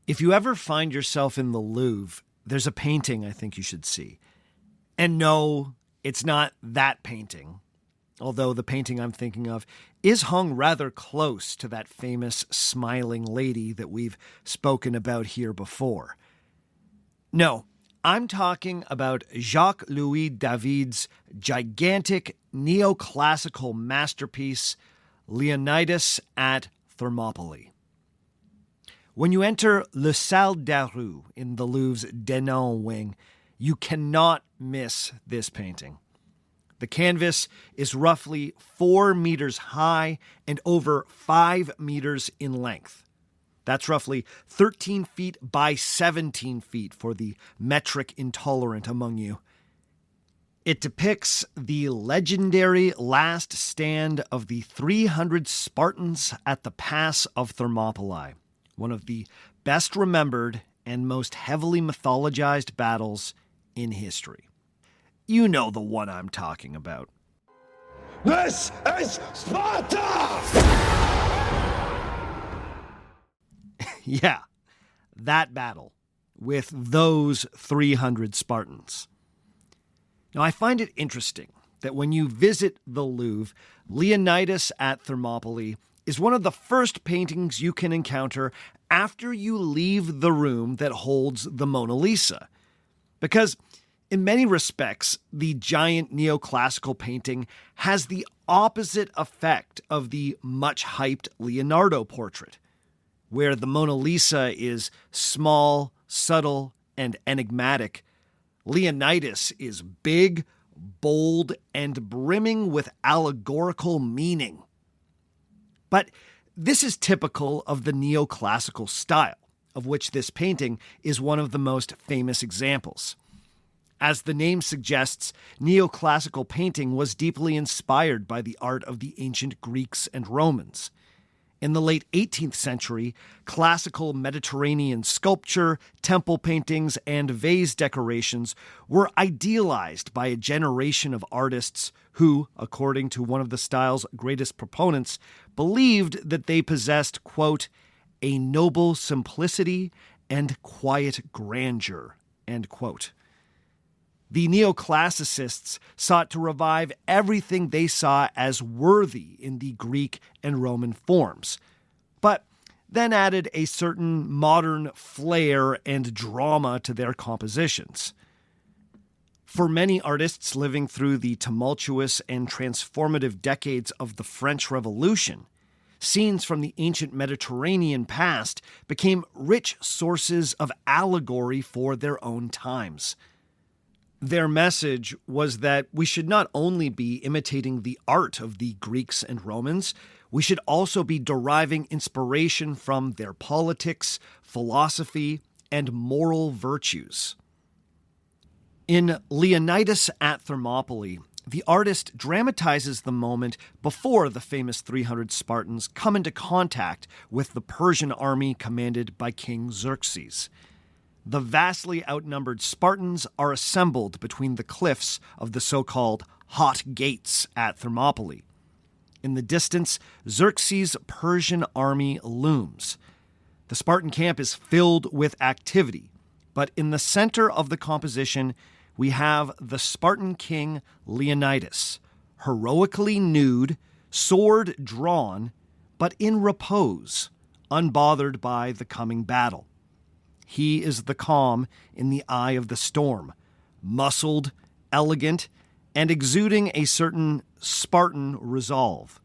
If you ever find yourself in the Louvre, there's a painting I think you should see. And no, it's not that painting, although the painting I'm thinking of is hung rather close to that famous smiling lady that we've spoken about here before. No, I'm talking about Jacques-Louis David's gigantic neoclassical masterpiece, Leonidas at Thermopylae. When you enter Le Salle des Roues in the Louvre's Denon wing, you cannot miss this painting. The canvas is roughly 4 meters high and over 5 meters in length. That's roughly 13 feet by 17 feet for the metric intolerant among you. It depicts the legendary last stand of the 300 Spartans at the Pass of Thermopylae, one of the best remembered and most heavily mythologized battles in history. You know the one I'm talking about. This is Sparta! Yeah, that battle with those 300 Spartans. Now, I find it interesting that when you visit the Louvre, Leonidas at Thermopylae is one of the first paintings you can encounter after you leave the room that holds the Mona Lisa. Because in many respects, the giant neoclassical painting has the opposite effect of the much-hyped Leonardo portrait, where the Mona Lisa is small, subtle, and enigmatic. Leonidas is big, bold, and brimming with allegorical meaning. But this is typical of the neoclassical style, of which this painting is one of the most famous examples. As the name suggests, neoclassical painting was deeply inspired by the art of the ancient Greeks and Romans. In the late 18th century, classical Mediterranean sculpture, temple paintings, and vase decorations were idealized by a generation of artists who, according to one of the style's greatest proponents, believed that they possessed, quote, a noble simplicity and quiet grandeur, end quote. The neoclassicists sought to revive everything they saw as worthy in the Greek and Roman forms, but then added a certain modern flair and drama to their compositions. For many artists living through the tumultuous and transformative decades of the French Revolution, scenes from the ancient Mediterranean past became rich sources of allegory for their own times. Their message was that we should not only be imitating the art of the Greeks and Romans, we should also be deriving inspiration from their politics, philosophy, and moral virtues. In Leonidas at Thermopylae, the artist dramatizes the moment before the famous 300 Spartans come into contact with the Persian army commanded by King Xerxes. The vastly outnumbered Spartans are assembled between the cliffs of the so-called Hot Gates at Thermopylae. In the distance, Xerxes' Persian army looms. The Spartan camp is filled with activity, but in the center of the composition, we have the Spartan king Leonidas, heroically nude, sword drawn, but in repose, unbothered by the coming battle. He is the calm in the eye of the storm, muscled, elegant, and exuding a certain Spartan resolve.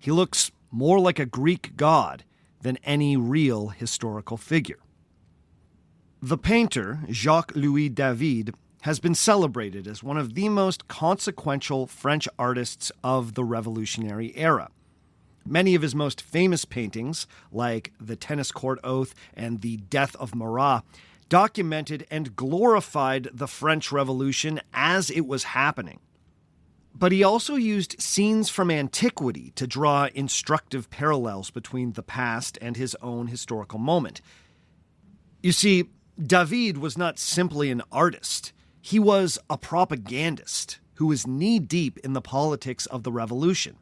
He looks more like a Greek god than any real historical figure. The painter, Jacques-Louis David, has been celebrated as one of the most consequential French artists of the Revolutionary era. Many of his most famous paintings, like The Tennis Court Oath and The Death of Marat, documented and glorified the French Revolution as it was happening. But he also used scenes from antiquity to draw instructive parallels between the past and his own historical moment. You see, David was not simply an artist. He was a propagandist who was knee-deep in the politics of the revolution.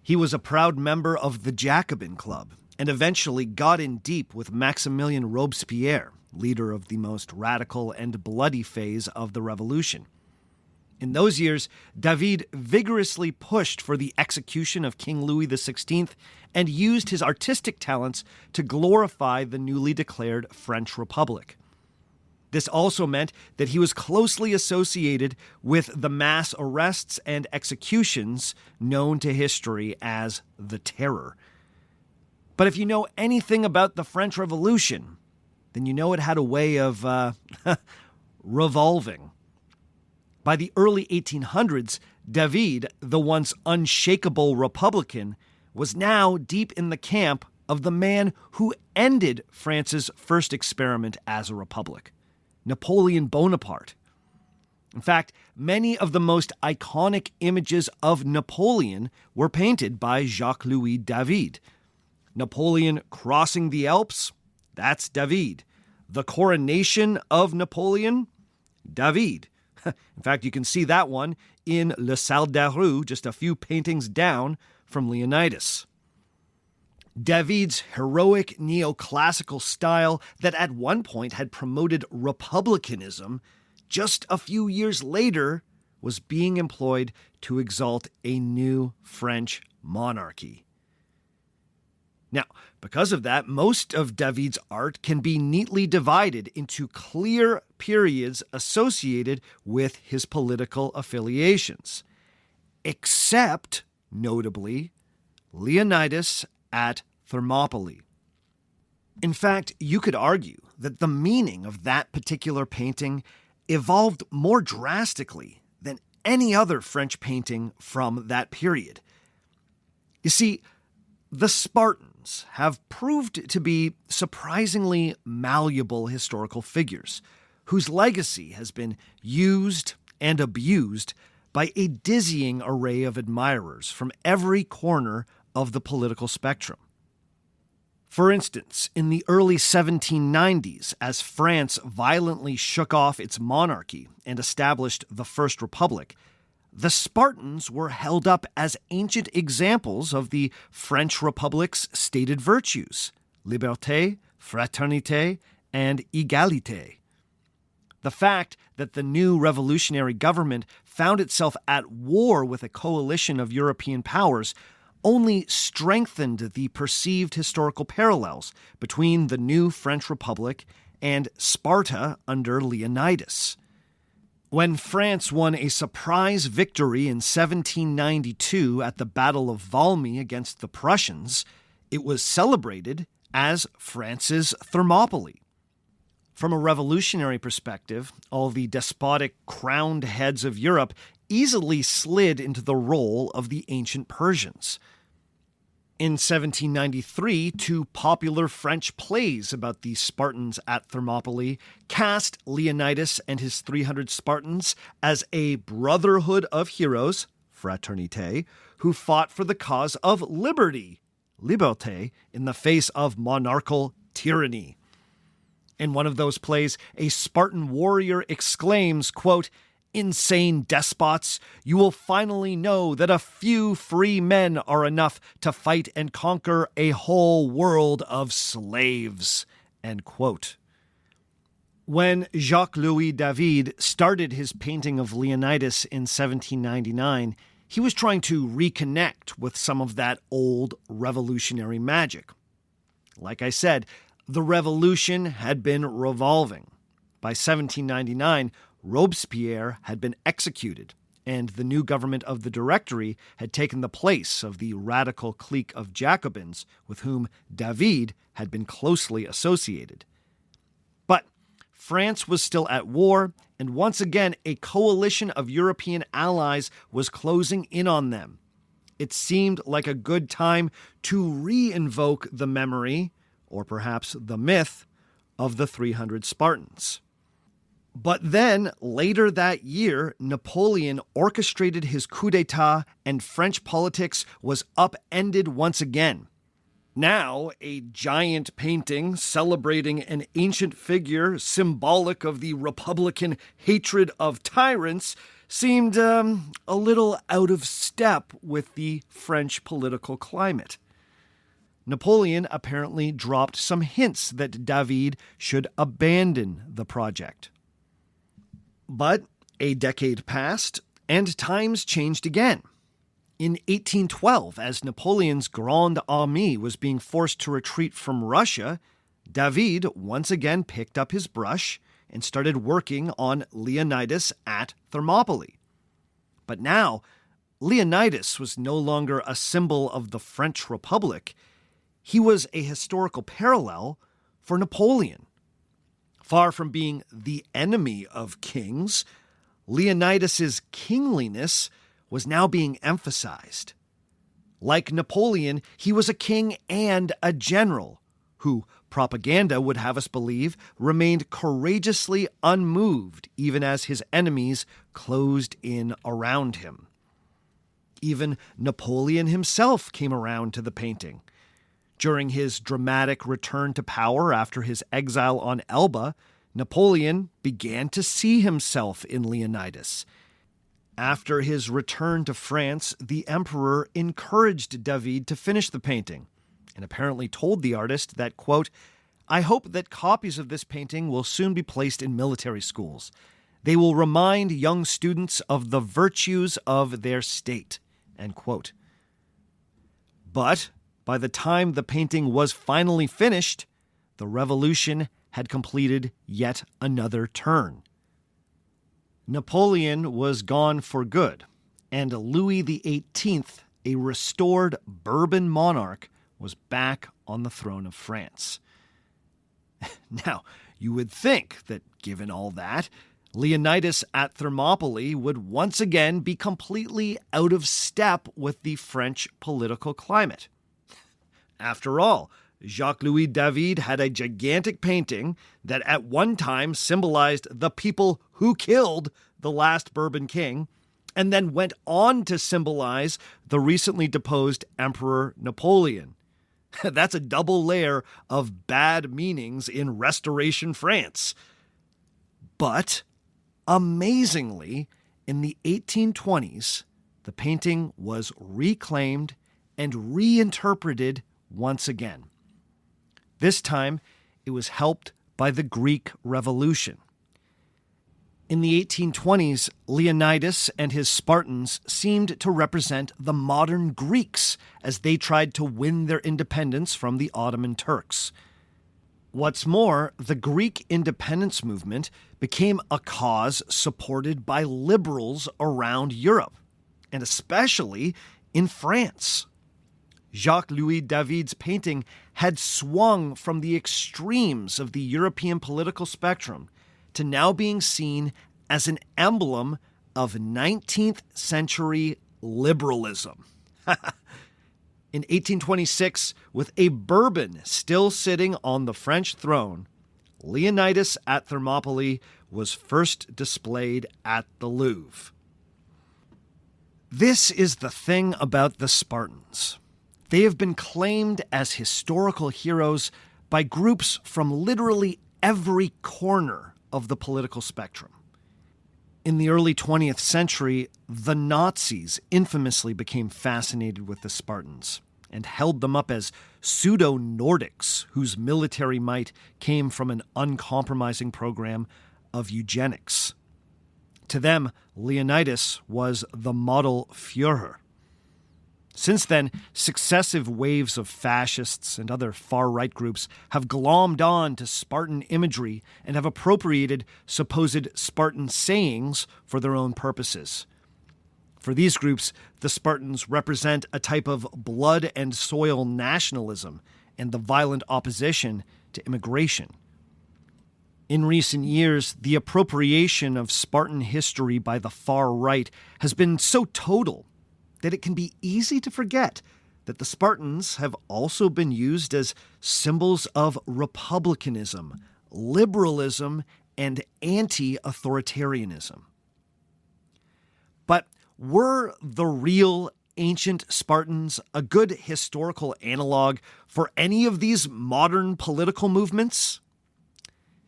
He was a proud member of the Jacobin Club and eventually got in deep with Maximilien Robespierre, leader of the most radical and bloody phase of the revolution. In those years, David vigorously pushed for the execution of King Louis XVI and used his artistic talents to glorify the newly declared French Republic. This also meant that he was closely associated with the mass arrests and executions known to history as the Terror. But if you know anything about the French Revolution, then you know it had a way of revolving. By the early 1800s, David, the once unshakable Republican, was now deep in the camp of the man who ended France's first experiment as a republic, Napoleon Bonaparte. In fact, many of the most iconic images of Napoleon were painted by Jacques-Louis David. Napoleon crossing the Alps, that's David. The coronation of Napoleon, David. In fact, you can see that one in Le Salle d'Arroux, just a few paintings down from Leonidas. David's heroic neoclassical style that at one point had promoted republicanism, just a few years later was being employed to exalt a new French monarchy. Now, because of that, most of David's art can be neatly divided into clear periods associated with his political affiliations, except, notably, Leonidas at Thermopylae. In fact, you could argue that the meaning of that particular painting evolved more drastically than any other French painting from that period. You see, the Spartans have proved to be surprisingly malleable historical figures, whose legacy has been used and abused by a dizzying array of admirers from every corner of the political spectrum. For instance, in the early 1790s, as France violently shook off its monarchy and established the First Republic, the Spartans were held up as ancient examples of the French Republic's stated virtues: liberté, fraternité, and égalité. The fact that the new revolutionary government found itself at war with a coalition of European powers only strengthened the perceived historical parallels between the new French Republic and Sparta under Leonidas. When France won a surprise victory in 1792 at the Battle of Valmy against the Prussians, it was celebrated as France's Thermopylae. From a revolutionary perspective, all the despotic crowned heads of Europe easily slid into the role of the ancient Persians. In 1793, two popular French plays about the Spartans at Thermopylae cast Leonidas and his 300 Spartans as a brotherhood of heroes, fraternité, who fought for the cause of liberty, liberté, in the face of monarchical tyranny. In one of those plays, a Spartan warrior exclaims, quote, "Insane despots, you will finally know that a few free men are enough to fight and conquer a whole world of slaves." End quote. When Jacques-Louis David started his painting of Leonidas in 1799, he was trying to reconnect with some of that old revolutionary magic. Like I said, the revolution had been revolving. By 1799, Robespierre had been executed, and the new government of the Directory had taken the place of the radical clique of Jacobins with whom David had been closely associated. But France was still at war, and once again a coalition of European allies was closing in on them. It seemed like a good time to re-invoke the memory, or perhaps the myth, of the 300 Spartans. But then, later that year, Napoleon orchestrated his coup d'etat and French politics was upended once again. Now, a giant painting celebrating an ancient figure symbolic of the Republican hatred of tyrants seemed a little out of step with the French political climate. Napoleon apparently dropped some hints that David should abandon the project. But a decade passed, and times changed again. In 1812, as Napoleon's Grande Armée was being forced to retreat from Russia, David once again picked up his brush and started working on Leonidas at Thermopylae. But now, Leonidas was no longer a symbol of the French Republic. He was a historical parallel for Napoleon. Far from being the enemy of kings, Leonidas's kingliness was now being emphasized. Like Napoleon, he was a king and a general who, propaganda would have us believe, remained courageously unmoved even as his enemies closed in around him. Even Napoleon himself came around to the painting. During his dramatic return to power after his exile on Elba, Napoleon began to see himself in Leonidas. After his return to France, the emperor encouraged David to finish the painting, and apparently told the artist that, quote, "I hope that copies of this painting will soon be placed in military schools. They will remind young students of the virtues of their state," end quote. But by the time the painting was finally finished, the revolution had completed yet another turn. Napoleon was gone for good, and Louis XVIII, a restored Bourbon monarch, was back on the throne of France. Now, you would think that, given all that, Leonidas at Thermopylae would once again be completely out of step with the French political climate. After all, Jacques-Louis David had a gigantic painting that at one time symbolized the people who killed the last Bourbon king, and then went on to symbolize the recently deposed Emperor Napoleon. That's a double layer of bad meanings in Restoration France. But, amazingly, in the 1820s, the painting was reclaimed and reinterpreted once again. This time, it was helped by the Greek Revolution. In the 1820s, Leonidas and his Spartans seemed to represent the modern Greeks as they tried to win their independence from the Ottoman Turks. What's more, the Greek independence movement became a cause supported by liberals around Europe, and especially in France. Jacques-Louis David's painting had swung from the extremes of the European political spectrum to now being seen as an emblem of 19th century liberalism. In 1826, with a Bourbon still sitting on the French throne, Leonidas at Thermopylae was first displayed at the Louvre. This is the thing about the Spartans. They have been claimed as historical heroes by groups from literally every corner of the political spectrum. In the early 20th century, the Nazis infamously became fascinated with the Spartans and held them up as pseudo-Nordics whose military might came from an uncompromising program of eugenics. To them, Leonidas was the model Führer. Since then, successive waves of fascists and other far-right groups have glommed on to Spartan imagery and have appropriated supposed Spartan sayings for their own purposes. For these groups, the Spartans represent a type of blood and soil nationalism and the violent opposition to immigration. In recent years, the appropriation of Spartan history by the far right has been so total that it can be easy to forget that the Spartans have also been used as symbols of republicanism, liberalism, and anti-authoritarianism. But were the real ancient Spartans a good historical analog for any of these modern political movements?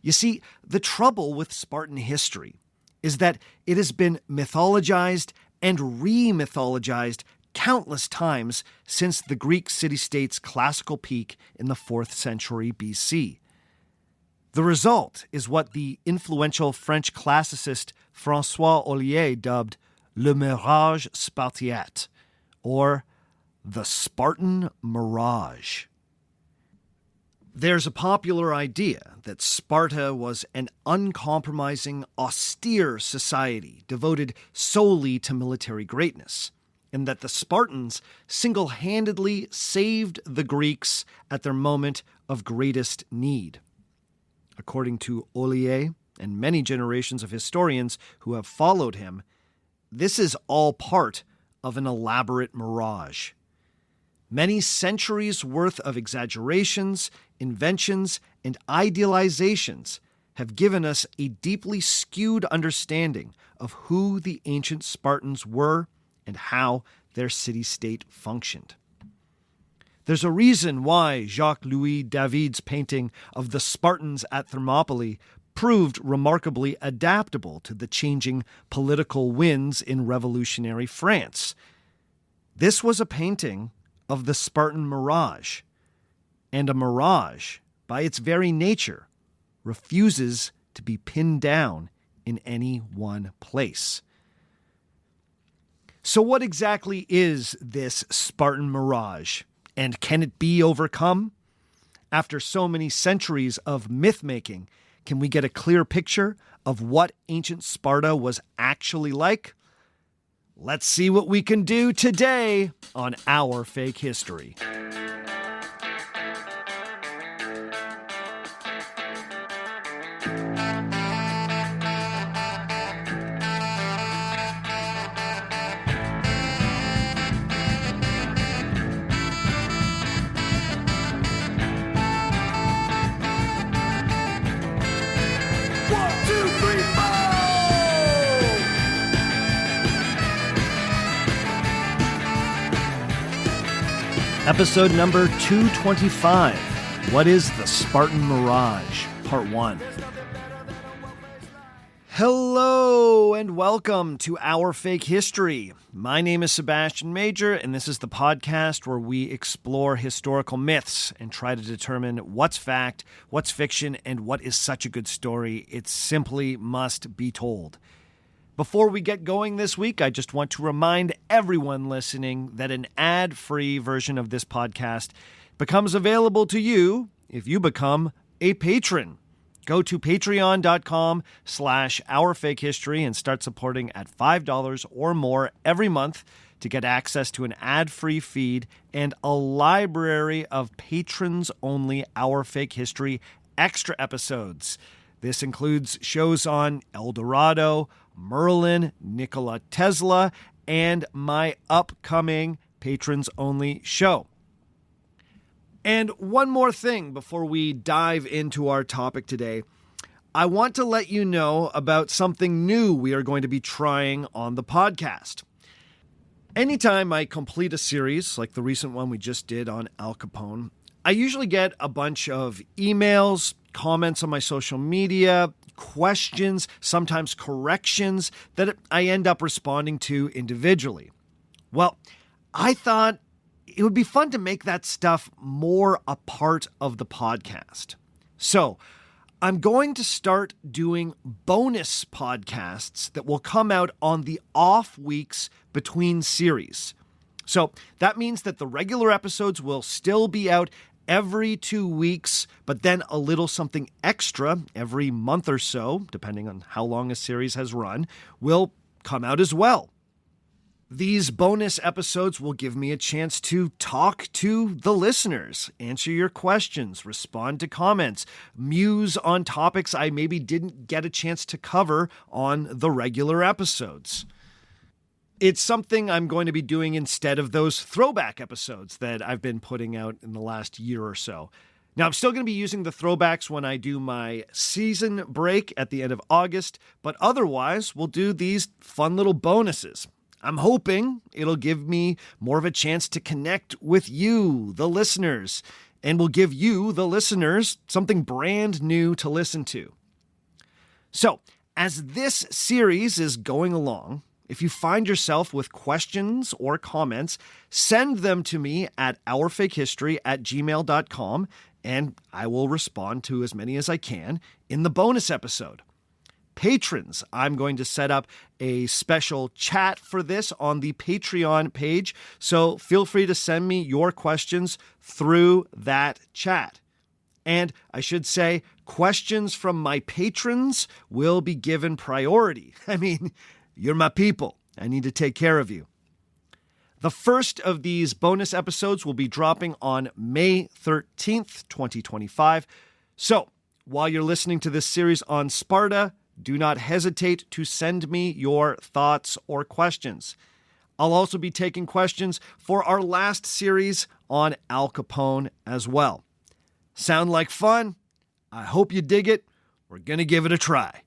You see, the trouble with Spartan history is that it has been mythologized and re-mythologized countless times since the Greek city-state's classical peak in the 4th century BC. The result is what the influential French classicist François Ollier dubbed Le Mirage Spartiate, or the Spartan Mirage. There's a popular idea that Sparta was an uncompromising, austere society devoted solely to military greatness, and that the Spartans single-handedly saved the Greeks at their moment of greatest need. According to Ollier and many generations of historians who have followed him, this is all part of an elaborate mirage. Many centuries' worth of exaggerations, inventions, and idealizations have given us a deeply skewed understanding of who the ancient Spartans were and how their city-state functioned. There's a reason why Jacques-Louis David's painting of the Spartans at Thermopylae proved remarkably adaptable to the changing political winds in revolutionary France. This was a painting of the Spartan Mirage, and a mirage, by its very nature, refuses to be pinned down in any one place. So what exactly is this Spartan Mirage, and can it be overcome? After so many centuries of myth-making, can we get a clear picture of what ancient Sparta was actually like? Let's see what we can do today on Our Fake History. Episode number 225. What is the Spartan Mirage? Part 1. Hello and welcome to Our Fake History. My name is Sebastian Major, and this is the podcast where we explore historical myths and try to determine what's fact, what's fiction, and what is such a good story it simply must be told. Before we get going this week, I just want to remind everyone listening that an ad-free version of this podcast becomes available to you if you become a patron. Go to patreon.com/OurFakeHistory and start supporting at $5 or more every month to get access to an ad-free feed and a library of patrons-only Our Fake History extra episodes. This includes shows on El Dorado, Merlin, Nikola Tesla, and my upcoming patrons-only show. And one more thing before we dive into our topic today. I want to let you know about something new we are going to be trying on the podcast. Anytime I complete a series, like the recent one we just did on Al Capone, I usually get a bunch of emails, comments on my social media, questions, sometimes corrections that I end up responding to individually. Well, I thought it would be fun to make that stuff more a part of the podcast. So I'm going to start doing bonus podcasts that will come out on the off weeks between series. So that means that the regular episodes will still be out every 2 weeks, but then a little something extra every month or so, depending on how long a series has run, will come out as well. These bonus episodes will give me a chance to talk to the listeners, answer your questions, respond to comments, muse on topics I maybe didn't get a chance to cover on the regular episodes. It's something I'm going to be doing instead of those throwback episodes that I've been putting out in the last year or so. Now, I'm still going to be using the throwbacks when I do my season break at the end of August, but otherwise, we'll do these fun little bonuses. I'm hoping it'll give me more of a chance to connect with you, the listeners, and will give you, the listeners, something brand new to listen to. So, as this series is going along, If you find yourself with questions or comments, send them to me at ourfakehistory@gmail.com, and I will respond to as many as I can in the bonus episode. Patrons, I'm going to set up a special chat for this on the Patreon page, so feel free to send me your questions through that chat. And I should say, questions from my patrons will be given priority. I mean, you're my people. I need to take care of you. The first of these bonus episodes will be dropping on May 13th, 2025. So, while you're listening to this series on Sparta, do not hesitate to send me your thoughts or questions. I'll also be taking questions for our last series on Al Capone as well. Sound like fun? I hope you dig it. We're going to give it a try.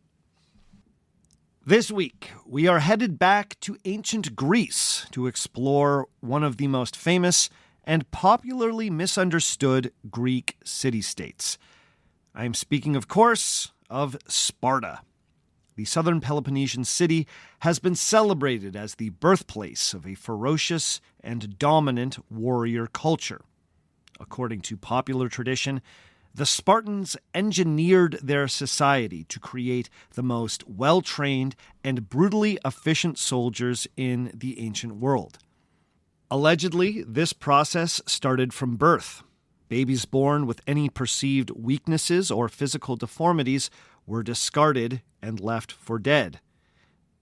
This week, we are headed back to ancient Greece to explore one of the most famous and popularly misunderstood Greek city-states. I am speaking, of course, of Sparta. The southern Peloponnesian city has been celebrated as the birthplace of a ferocious and dominant warrior culture. According to popular tradition, the Spartans engineered their society to create the most well-trained and brutally efficient soldiers in the ancient world. Allegedly, this process started from birth. Babies born with any perceived weaknesses or physical deformities were discarded and left for dead.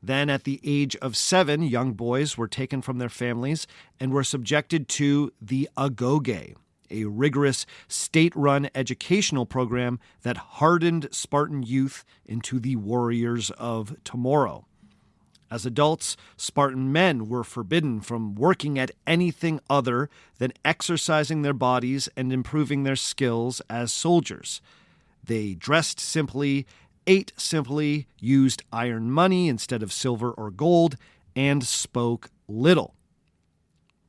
Then, at the age of 7, young boys were taken from their families and were subjected to the agoge, a rigorous state-run educational program that hardened Spartan youth into the warriors of tomorrow. As adults, Spartan men were forbidden from working at anything other than exercising their bodies and improving their skills as soldiers. They dressed simply, ate simply, used iron money instead of silver or gold, and spoke little.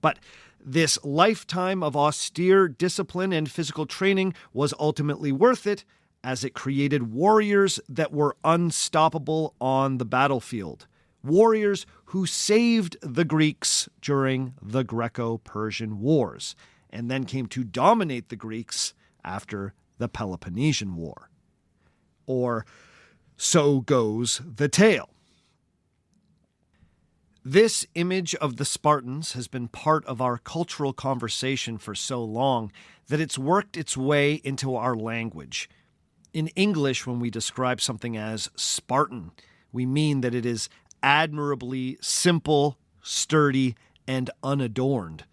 But this lifetime of austere discipline and physical training was ultimately worth it, as it created warriors that were unstoppable on the battlefield. Warriors who saved the Greeks during the Greco-Persian Wars, and then came to dominate the Greeks after the Peloponnesian War. Or so goes the tale. This image of the Spartans has been part of our cultural conversation for so long that it's worked its way into our language. In English, when we describe something as Spartan, we mean that it is admirably simple, sturdy, and unadorned.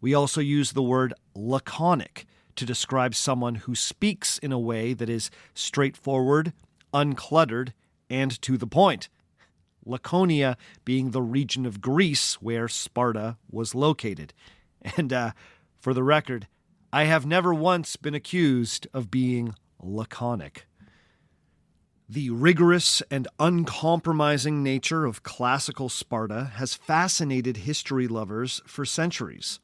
We also use the word laconic to describe someone who speaks in a way that is straightforward, uncluttered, and to the point. Laconia being the region of Greece where Sparta was located. And for the record, I have never once been accused of being laconic. The rigorous and uncompromising nature of classical Sparta has fascinated history lovers for centuries.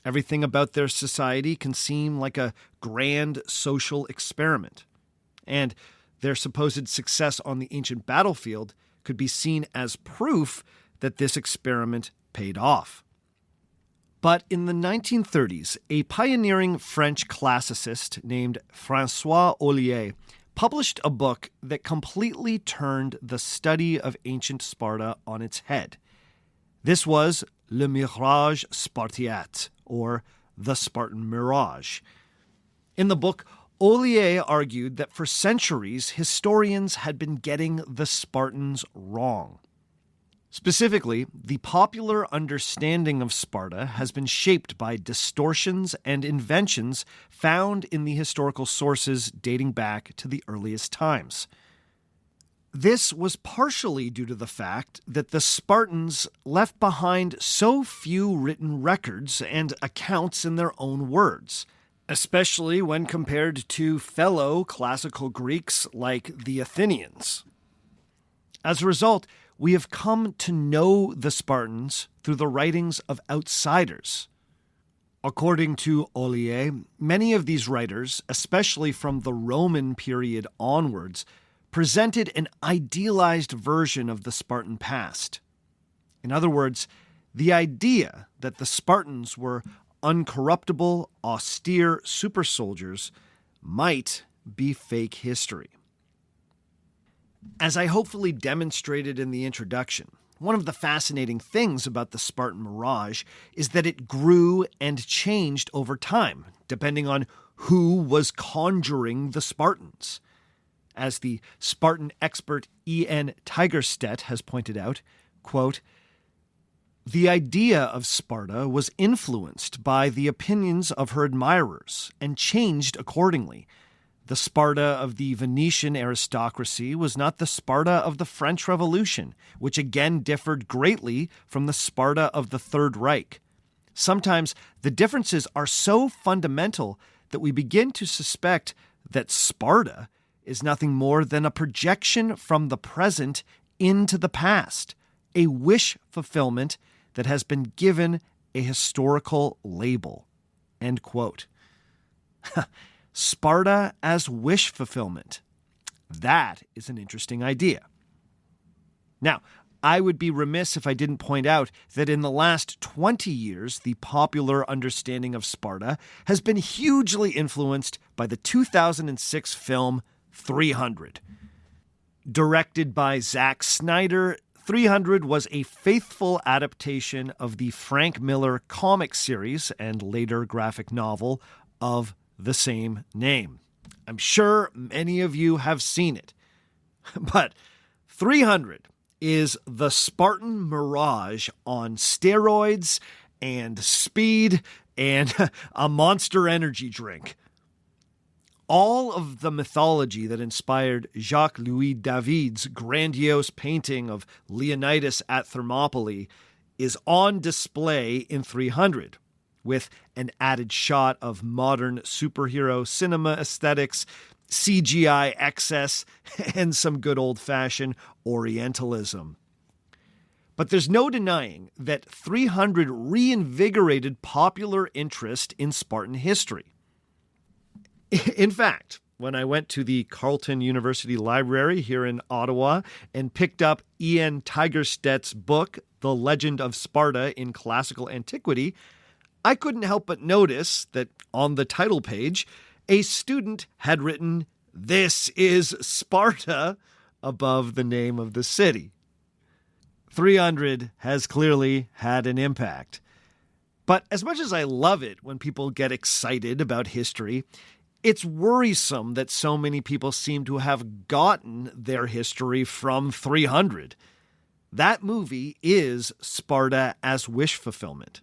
Everything about their society can seem like a grand social experiment. And their supposed success on the ancient battlefield could be seen as proof that this experiment paid off. But in the 1930s, a pioneering French classicist named François Ollier published a book that completely turned the study of ancient Sparta on its head. This was Le Mirage Spartiate, or the Spartan Mirage. In the book, Ollier argued that for centuries, historians had been getting the Spartans wrong. Specifically, the popular understanding of Sparta has been shaped by distortions and inventions found in the historical sources dating back to the earliest times. This was partially due to the fact that the Spartans left behind so few written records and accounts in their own words, especially when compared to fellow classical Greeks like the Athenians. As a result, we have come to know the Spartans through the writings of outsiders. According to Ollier, many of these writers, especially from the Roman period onwards, presented an idealized version of the Spartan past. In other words, the idea that the Spartans were uncorruptible, austere super soldiers might be fake history. As I hopefully demonstrated in the introduction, one of the fascinating things about the Spartan Mirage is that it grew and changed over time, depending on who was conjuring the Spartans. As the Spartan expert E.N. Tigerstedt has pointed out, quote, "The idea of Sparta was influenced by the opinions of her admirers and changed accordingly. The Sparta of the Venetian aristocracy was not the Sparta of the French Revolution, which again differed greatly from the Sparta of the Third Reich. Sometimes the differences are so fundamental that we begin to suspect that Sparta is nothing more than a projection from the present into the past, a wish fulfillment that has been given a historical label." End quote. Sparta as wish fulfillment. That is an interesting idea. Now, I would be remiss if I didn't point out that in the last 20 years, the popular understanding of Sparta has been hugely influenced by the 2006 film 300. Directed by Zack Snyder, 300 was a faithful adaptation of the Frank Miller comic series and later graphic novel of the same name. I'm sure many of you have seen it. But 300 is the Spartan Mirage on steroids and speed and a Monster Energy drink. All of the mythology that inspired Jacques-Louis David's grandiose painting of Leonidas at Thermopylae is on display in 300, with an added shot of modern superhero cinema aesthetics, CGI excess, and some good old-fashioned Orientalism. But there's no denying that 300 reinvigorated popular interest in Spartan history. In fact, when I went to the Carleton University Library here in Ottawa and picked up E.N. Tigerstedt's book, The Legend of Sparta in Classical Antiquity, I couldn't help but notice that on the title page, a student had written, "This is Sparta," above the name of the city. 300 has clearly had an impact. But as much as I love it when people get excited about history, it's worrisome that so many people seem to have gotten their history from 300. That movie is Sparta as wish fulfillment.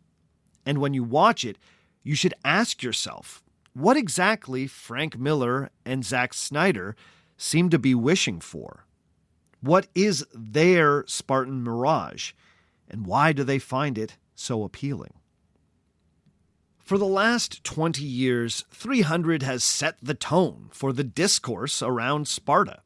And when you watch it, you should ask yourself what exactly Frank Miller and Zack Snyder seem to be wishing for. What is their Spartan Mirage, and why do they find it so appealing? For the last 20 years, 300 has set the tone for the discourse around Sparta.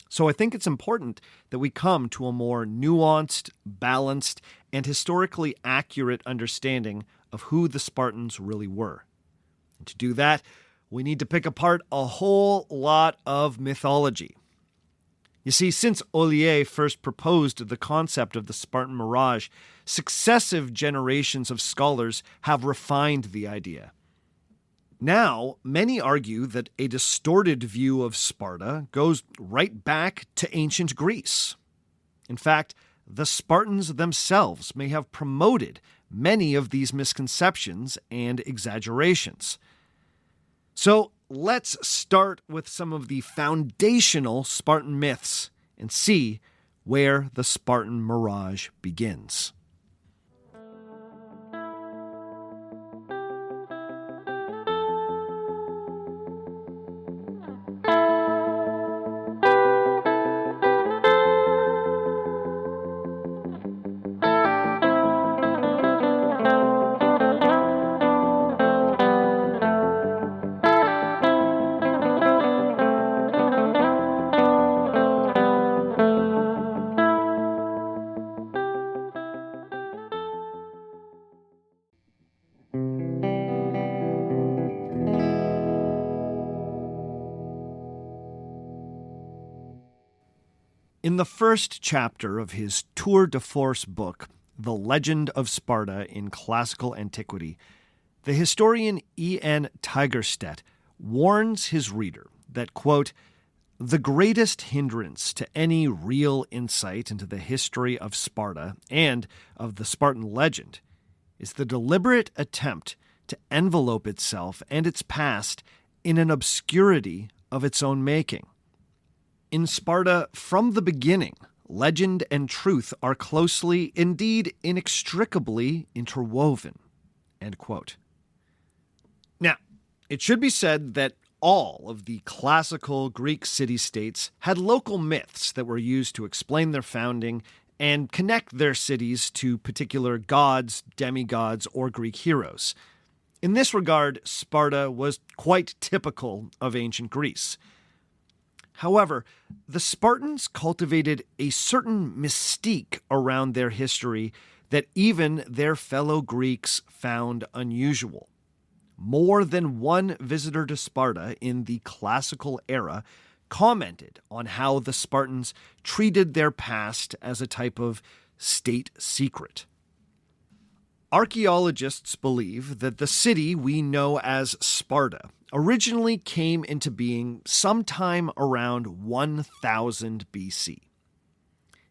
So I think it's important that we come to a more nuanced, balanced, and historically accurate understanding of who the Spartans really were. And to do that, we need to pick apart a whole lot of mythology. You see, since Ollier first proposed the concept of the Spartan Mirage, successive generations of scholars have refined the idea. Now, many argue that a distorted view of Sparta goes right back to ancient Greece. In fact, the Spartans themselves may have promoted many of these misconceptions and exaggerations. So let's start with some of the foundational Spartan myths and see where the Spartan Mirage begins. In the first chapter of his tour de force book, The Legend of Sparta in Classical Antiquity, the historian E.N. Tigerstedt warns his reader that, quote, "The greatest hindrance to any real insight into the history of Sparta and of the Spartan legend is the deliberate attempt to envelope itself and its past in an obscurity of its own making. In Sparta, from the beginning, legend and truth are closely, indeed inextricably interwoven." End quote. Now, it should be said that all of the classical Greek city-states had local myths that were used to explain their founding and connect their cities to particular gods, demigods, or Greek heroes. In this regard, Sparta was quite typical of ancient Greece. However, the Spartans cultivated a certain mystique around their history that even their fellow Greeks found unusual. More than one visitor to Sparta in the classical era commented on how the Spartans treated their past as a type of state secret. Archaeologists believe that the city we know as Sparta originally came into being sometime around 1000 BC.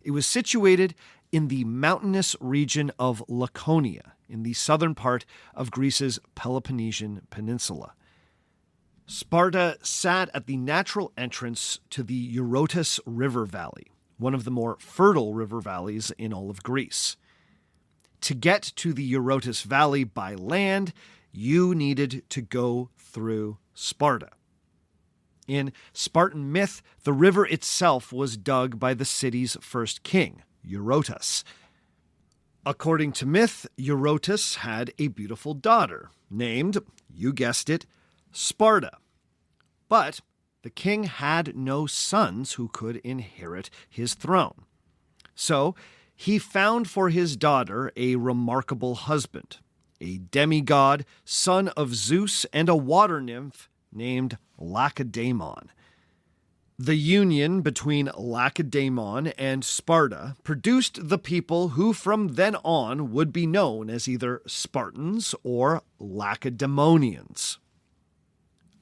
It was situated in the mountainous region of Laconia, in the southern part of Greece's Peloponnesian peninsula. Sparta sat at the natural entrance to the Eurotas River Valley, one of the more fertile river valleys in all of Greece. To get to the Eurotas Valley by land, you needed to go through Sparta. In Spartan myth, the river itself was dug by the city's first king, Eurotas. According to myth, Eurotas had a beautiful daughter named, you guessed it, Sparta. But the king had no sons who could inherit his throne. So he found for his daughter a remarkable husband, a demigod, son of Zeus and a water nymph named Lacedaemon. The union between Lacedaemon and Sparta produced the people who from then on would be known as either Spartans or Lacedaemonians.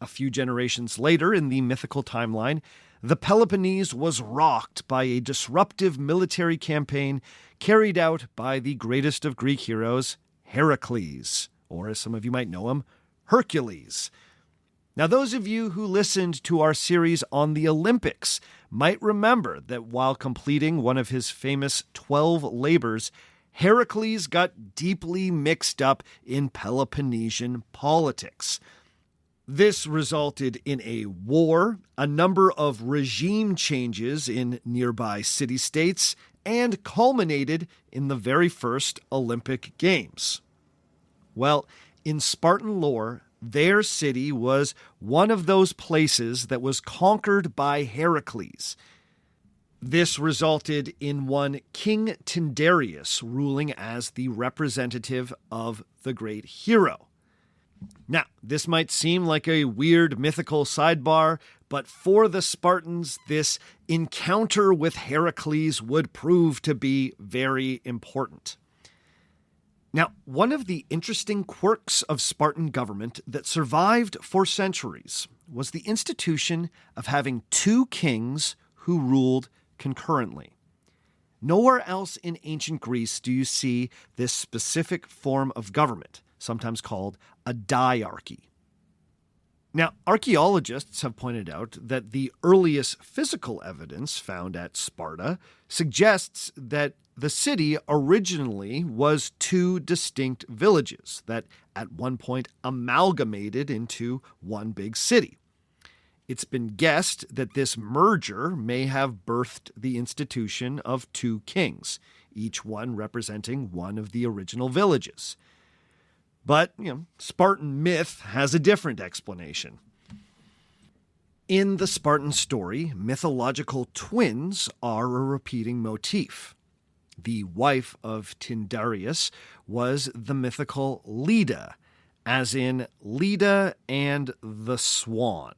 A few generations later in the mythical timeline, the Peloponnese was rocked by a disruptive military campaign carried out by the greatest of Greek heroes, Heracles, or as some of you might know him, Hercules. Now, those of you who listened to our series on the Olympics might remember that while completing one of his famous 12 labors, Heracles got deeply mixed up in Peloponnesian politics. This resulted in a war, a number of regime changes in nearby city-states, and culminated in the very first Olympic Games. Well, in Spartan lore, their city was one of those places that was conquered by Heracles. This resulted in one King Tyndareus ruling as the representative of the great hero. Now, this might seem like a weird mythical sidebar, but for the Spartans, this encounter with Heracles would prove to be very important. Now, one of the interesting quirks of Spartan government that survived for centuries was the institution of having two kings who ruled concurrently. Nowhere else in ancient Greece do you see this specific form of government, sometimes called a diarchy. Now, archaeologists have pointed out that the earliest physical evidence found at Sparta suggests that the city originally was two distinct villages that at one point amalgamated into one big city. It's been guessed that this merger may have birthed the institution of two kings, each one representing one of the original villages. But, Spartan myth has a different explanation. In the Spartan story, mythological twins are a repeating motif. The wife of Tyndareus was the mythical Leda, as in Leda and the Swan.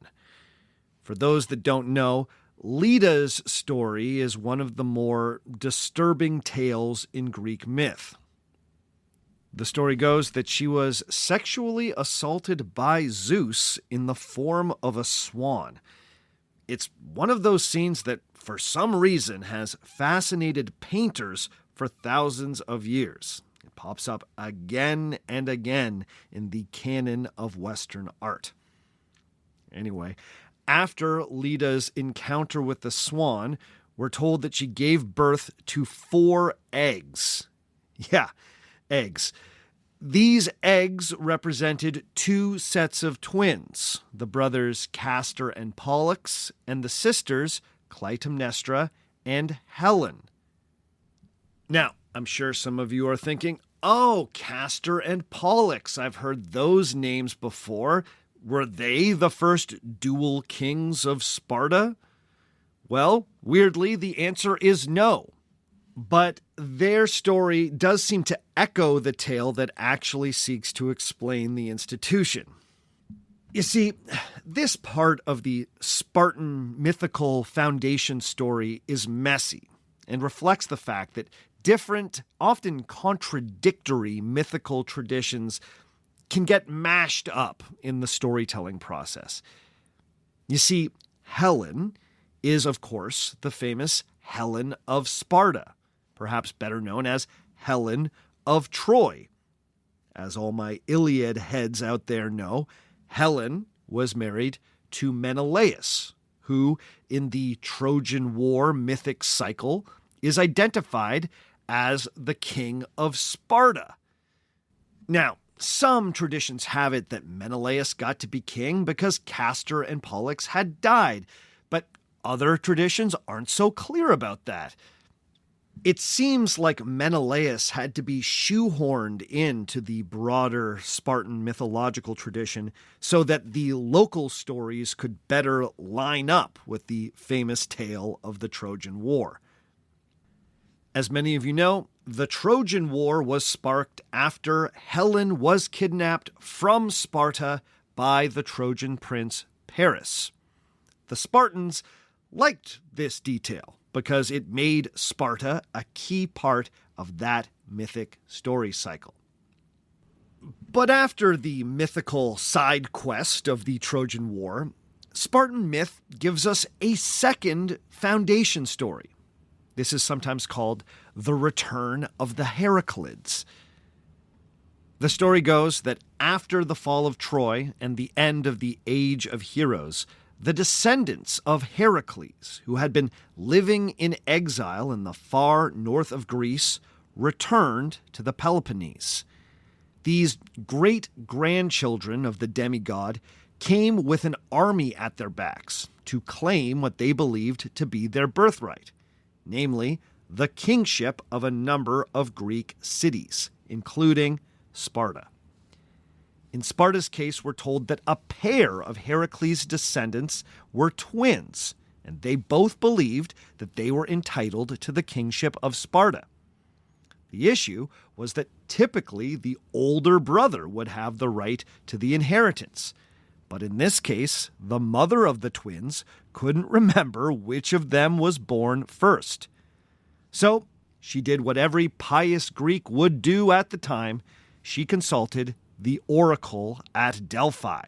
For those that don't know, Leda's story is one of the more disturbing tales in Greek myth. The story goes that she was sexually assaulted by Zeus in the form of a swan. It's one of those scenes that, for some reason, has fascinated painters for thousands of years. It pops up again and again in the canon of Western art. Anyway, after Leda's encounter with the swan, we're told that she gave birth to 4 eggs. Yeah, eggs. These eggs represented 2 sets of twins, the brothers Castor and Pollux, and the sisters Clytemnestra and Helen. Now, I'm sure some of you are thinking, oh, Castor and Pollux, I've heard those names before. Were they the first dual kings of Sparta? Well, weirdly, the answer is no. But their story does seem to echo the tale that actually seeks to explain the institution. You see, this part of the Spartan mythical foundation story is messy and reflects the fact that different, often contradictory mythical traditions can get mashed up in the storytelling process. You see, Helen is, of course, the famous Helen of Sparta, perhaps better known as Helen of Troy. As all my Iliad heads out there know, Helen was married to Menelaus, who, in the Trojan War mythic cycle, is identified as the king of Sparta. Now, some traditions have it that Menelaus got to be king because Castor and Pollux had died, but other traditions aren't so clear about that. It seems like Menelaus had to be shoehorned into the broader Spartan mythological tradition so that the local stories could better line up with the famous tale of the Trojan War. As many of you know, the Trojan War was sparked after Helen was kidnapped from Sparta by the Trojan prince Paris. The Spartans liked this detail because it made Sparta a key part of that mythic story cycle. But after the mythical side quest of the Trojan War, Spartan myth gives us a second foundation story. This is sometimes called the return of the Heraclids. The story goes that after the fall of Troy and the end of the Age of Heroes, the descendants of Heracles, who had been living in exile in the far north of Greece, returned to the Peloponnese. These great-grandchildren of the demigod came with an army at their backs to claim what they believed to be their birthright, namely the kingship of a number of Greek cities, including Sparta. In Sparta's case, we're told that a pair of Heracles' descendants were twins, and they both believed that they were entitled to the kingship of Sparta. The issue was that typically the older brother would have the right to the inheritance. But in this case, the mother of the twins couldn't remember which of them was born first. So she did what every pious Greek would do at the time. She consulted the oracle at Delphi.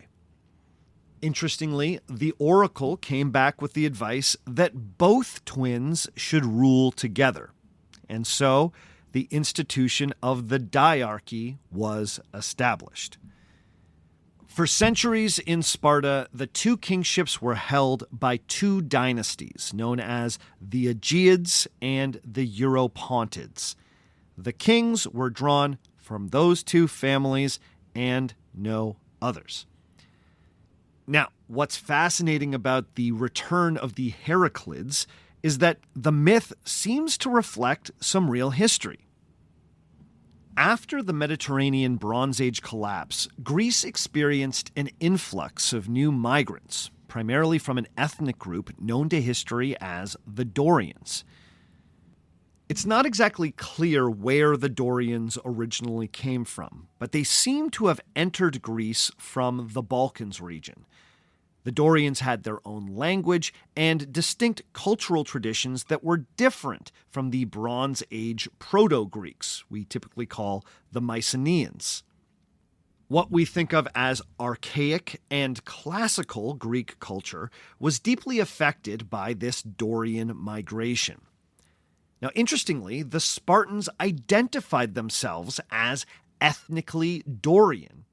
Interestingly, the oracle came back with the advice that both twins should rule together. And so the institution of the diarchy was established. For centuries in Sparta, the two kingships were held by 2 dynasties known as the Aeaeids and the Europontids. The kings were drawn from those 2 families and no others. Now, what's fascinating about the return of the Heraclids is that the myth seems to reflect some real history. After the Mediterranean Bronze Age collapse, Greece experienced an influx of new migrants, primarily from an ethnic group known to history as the Dorians. It's not exactly clear where the Dorians originally came from, but they seem to have entered Greece from the Balkans region. The Dorians had their own language and distinct cultural traditions that were different from the Bronze Age Proto-Greeks we typically call the Mycenaeans. What we think of as archaic and classical Greek culture was deeply affected by this Dorian migration. Now, interestingly, the Spartans identified themselves as ethnically Dorian,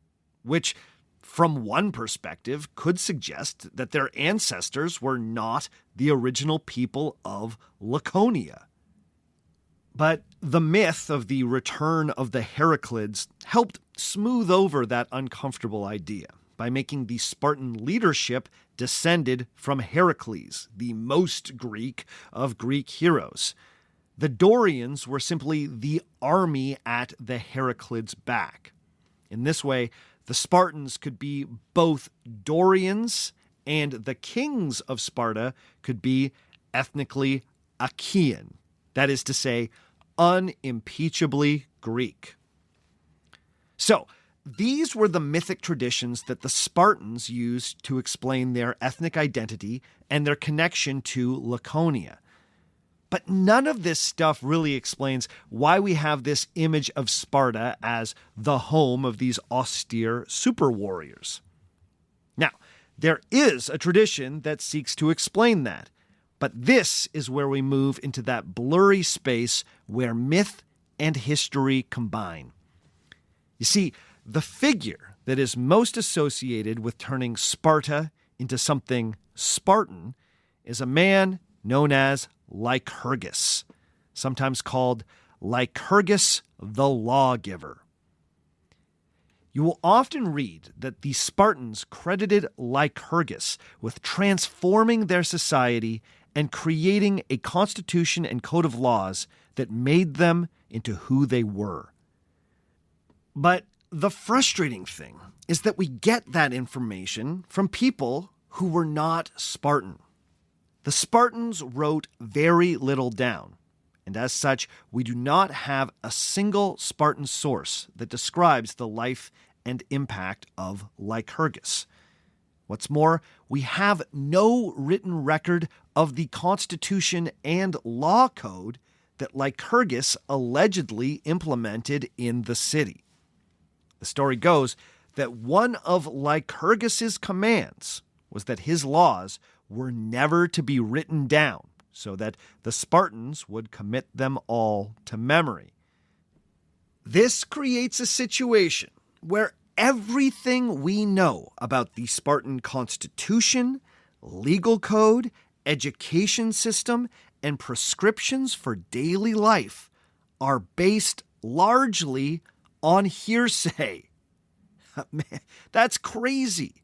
which, from one perspective, could suggest that their ancestors were not the original people of Laconia. But the myth of the return of the Heraclids helped smooth over that uncomfortable idea by making the Spartan leadership descended from Heracles, the most Greek of Greek heroes. The Dorians were simply the army at the Heraclids' back. In this way, the Spartans could be both Dorians, and the kings of Sparta could be ethnically Achaean, that is to say, unimpeachably Greek. So, these were the mythic traditions that the Spartans used to explain their ethnic identity and their connection to Laconia. But none of this stuff really explains why we have this image of Sparta as the home of these austere super warriors. Now, there is a tradition that seeks to explain that, but this is where we move into that blurry space where myth and history combine. You see, the figure that is most associated with turning Sparta into something Spartan is a man known as Lycurgus, sometimes called Lycurgus the Lawgiver. You will often read that the Spartans credited Lycurgus with transforming their society and creating a constitution and code of laws that made them into who they were. But the frustrating thing is that we get that information from people who were not Spartan. The Spartans wrote very little down, and as such, we do not have a single Spartan source that describes the life and impact of Lycurgus. What's more, we have no written record of the constitution and law code that Lycurgus allegedly implemented in the city. The story goes that one of Lycurgus's commands was that his laws were never to be written down, so that the Spartans would commit them all to memory. This creates a situation where everything we know about the Spartan constitution, legal code, education system, and prescriptions for daily life are based largely on hearsay. Man, that's crazy.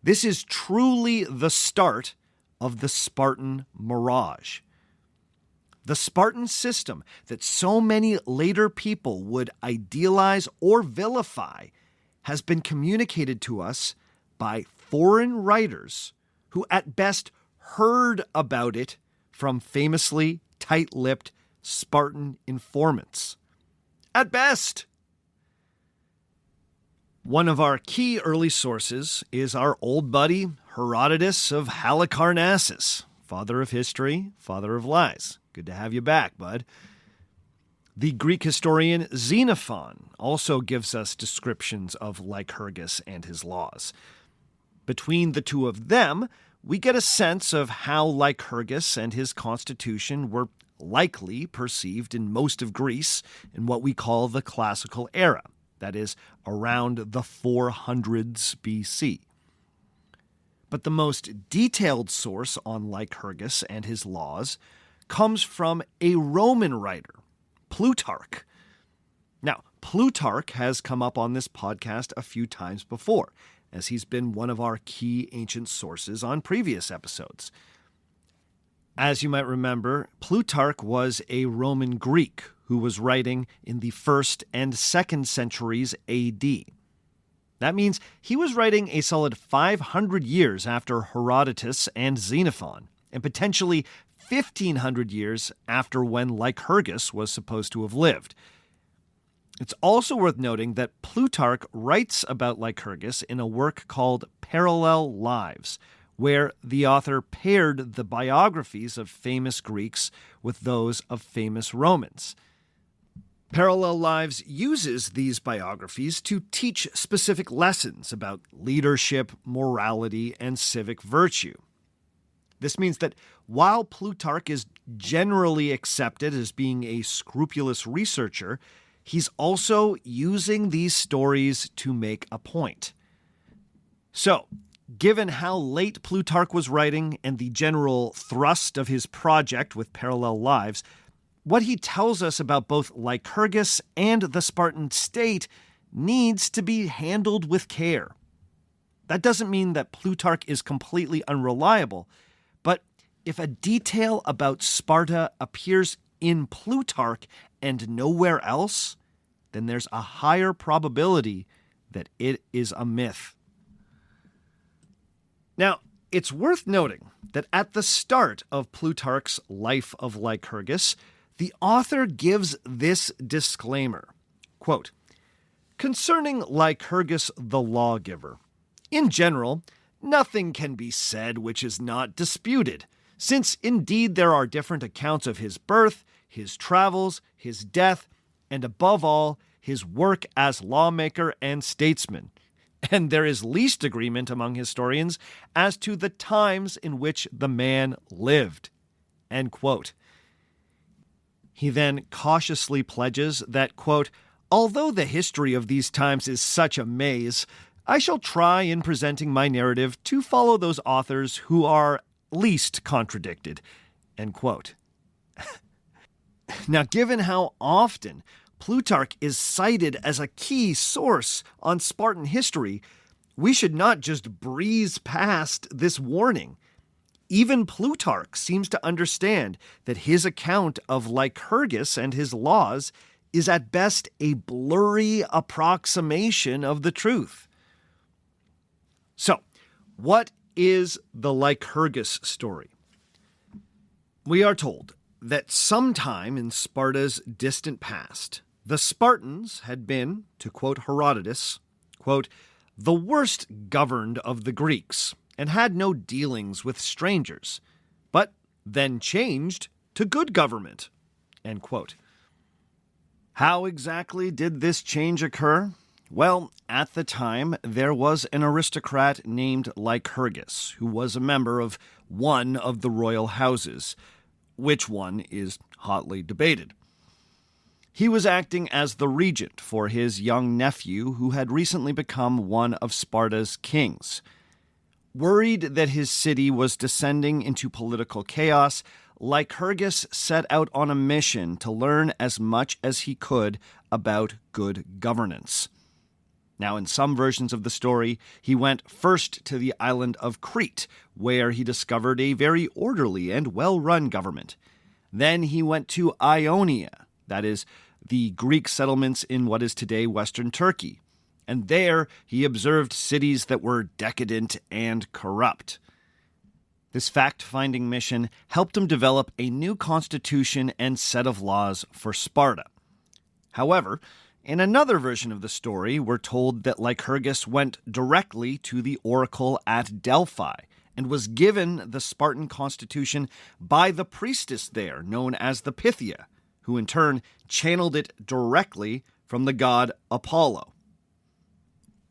This is truly the start of the Spartan Mirage. The Spartan system that so many later people would idealize or vilify has been communicated to us by foreign writers who at best heard about it from famously tight-lipped Spartan informants. At best. One of our key early sources is our old buddy Herodotus of Halicarnassus, father of history, father of lies. Good to have you back, bud. The Greek historian Xenophon also gives us descriptions of Lycurgus and his laws. Between the two of them, we get a sense of how Lycurgus and his constitution were likely perceived in most of Greece in what we call the classical era. That is, around the 400s BC. But the most detailed source on Lycurgus and his laws comes from a Roman writer, Plutarch. Now, Plutarch has come up on this podcast a few times before, as he's been one of our key ancient sources on previous episodes. As you might remember, Plutarch was a Roman Greek who was writing in the 1st and 2nd centuries AD. That means he was writing a solid 500 years after Herodotus and Xenophon, and potentially 1,500 years after when Lycurgus was supposed to have lived. It's also worth noting that Plutarch writes about Lycurgus in a work called Parallel Lives, where the author paired the biographies of famous Greeks with those of famous Romans. Parallel Lives uses these biographies to teach specific lessons about leadership, morality, and civic virtue. This means that while Plutarch is generally accepted as being a scrupulous researcher, he's also using these stories to make a point. So, given how late Plutarch was writing and the general thrust of his project with Parallel Lives, what he tells us about both Lycurgus and the Spartan state needs to be handled with care. That doesn't mean that Plutarch is completely unreliable, but if a detail about Sparta appears in Plutarch and nowhere else, then there's a higher probability that it is a myth. Now, it's worth noting that at the start of Plutarch's Life of Lycurgus, the author gives this disclaimer, quote, "Concerning Lycurgus the lawgiver, in general, nothing can be said which is not disputed, since indeed there are different accounts of his birth, his travels, his death, and above all, his work as lawmaker and statesman. And there is least agreement among historians as to the times in which the man lived." End quote. He then cautiously pledges that, quote, "Although the history of these times is such a maze, I shall try in presenting my narrative to follow those authors who are least contradicted." End quote. Now, given how often Plutarch is cited as a key source on Spartan history, we should not just breeze past this warning. Even Plutarch seems to understand that his account of Lycurgus and his laws is at best a blurry approximation of the truth. So, what is the Lycurgus story? We are told that sometime in Sparta's distant past, the Spartans had been, to quote Herodotus, quote, "the worst governed of the Greeks, and had no dealings with strangers, but then changed to good government." End quote. How exactly did this change occur? Well, at the time, there was an aristocrat named Lycurgus, who was a member of one of the royal houses. Which one is hotly debated. He was acting as the regent for his young nephew, who had recently become one of Sparta's kings. Worried that his city was descending into political chaos, Lycurgus set out on a mission to learn as much as he could about good governance. Now, in some versions of the story, he went first to the island of Crete, where he discovered a very orderly and well-run government. Then he went to Ionia, that is, the Greek settlements in what is today Western Turkey, and there he observed cities that were decadent and corrupt. This fact-finding mission helped him develop a new constitution and set of laws for Sparta. However, in another version of the story, we're told that Lycurgus went directly to the oracle at Delphi and was given the Spartan constitution by the priestess there, known as the Pythia, who in turn channeled it directly from the god Apollo.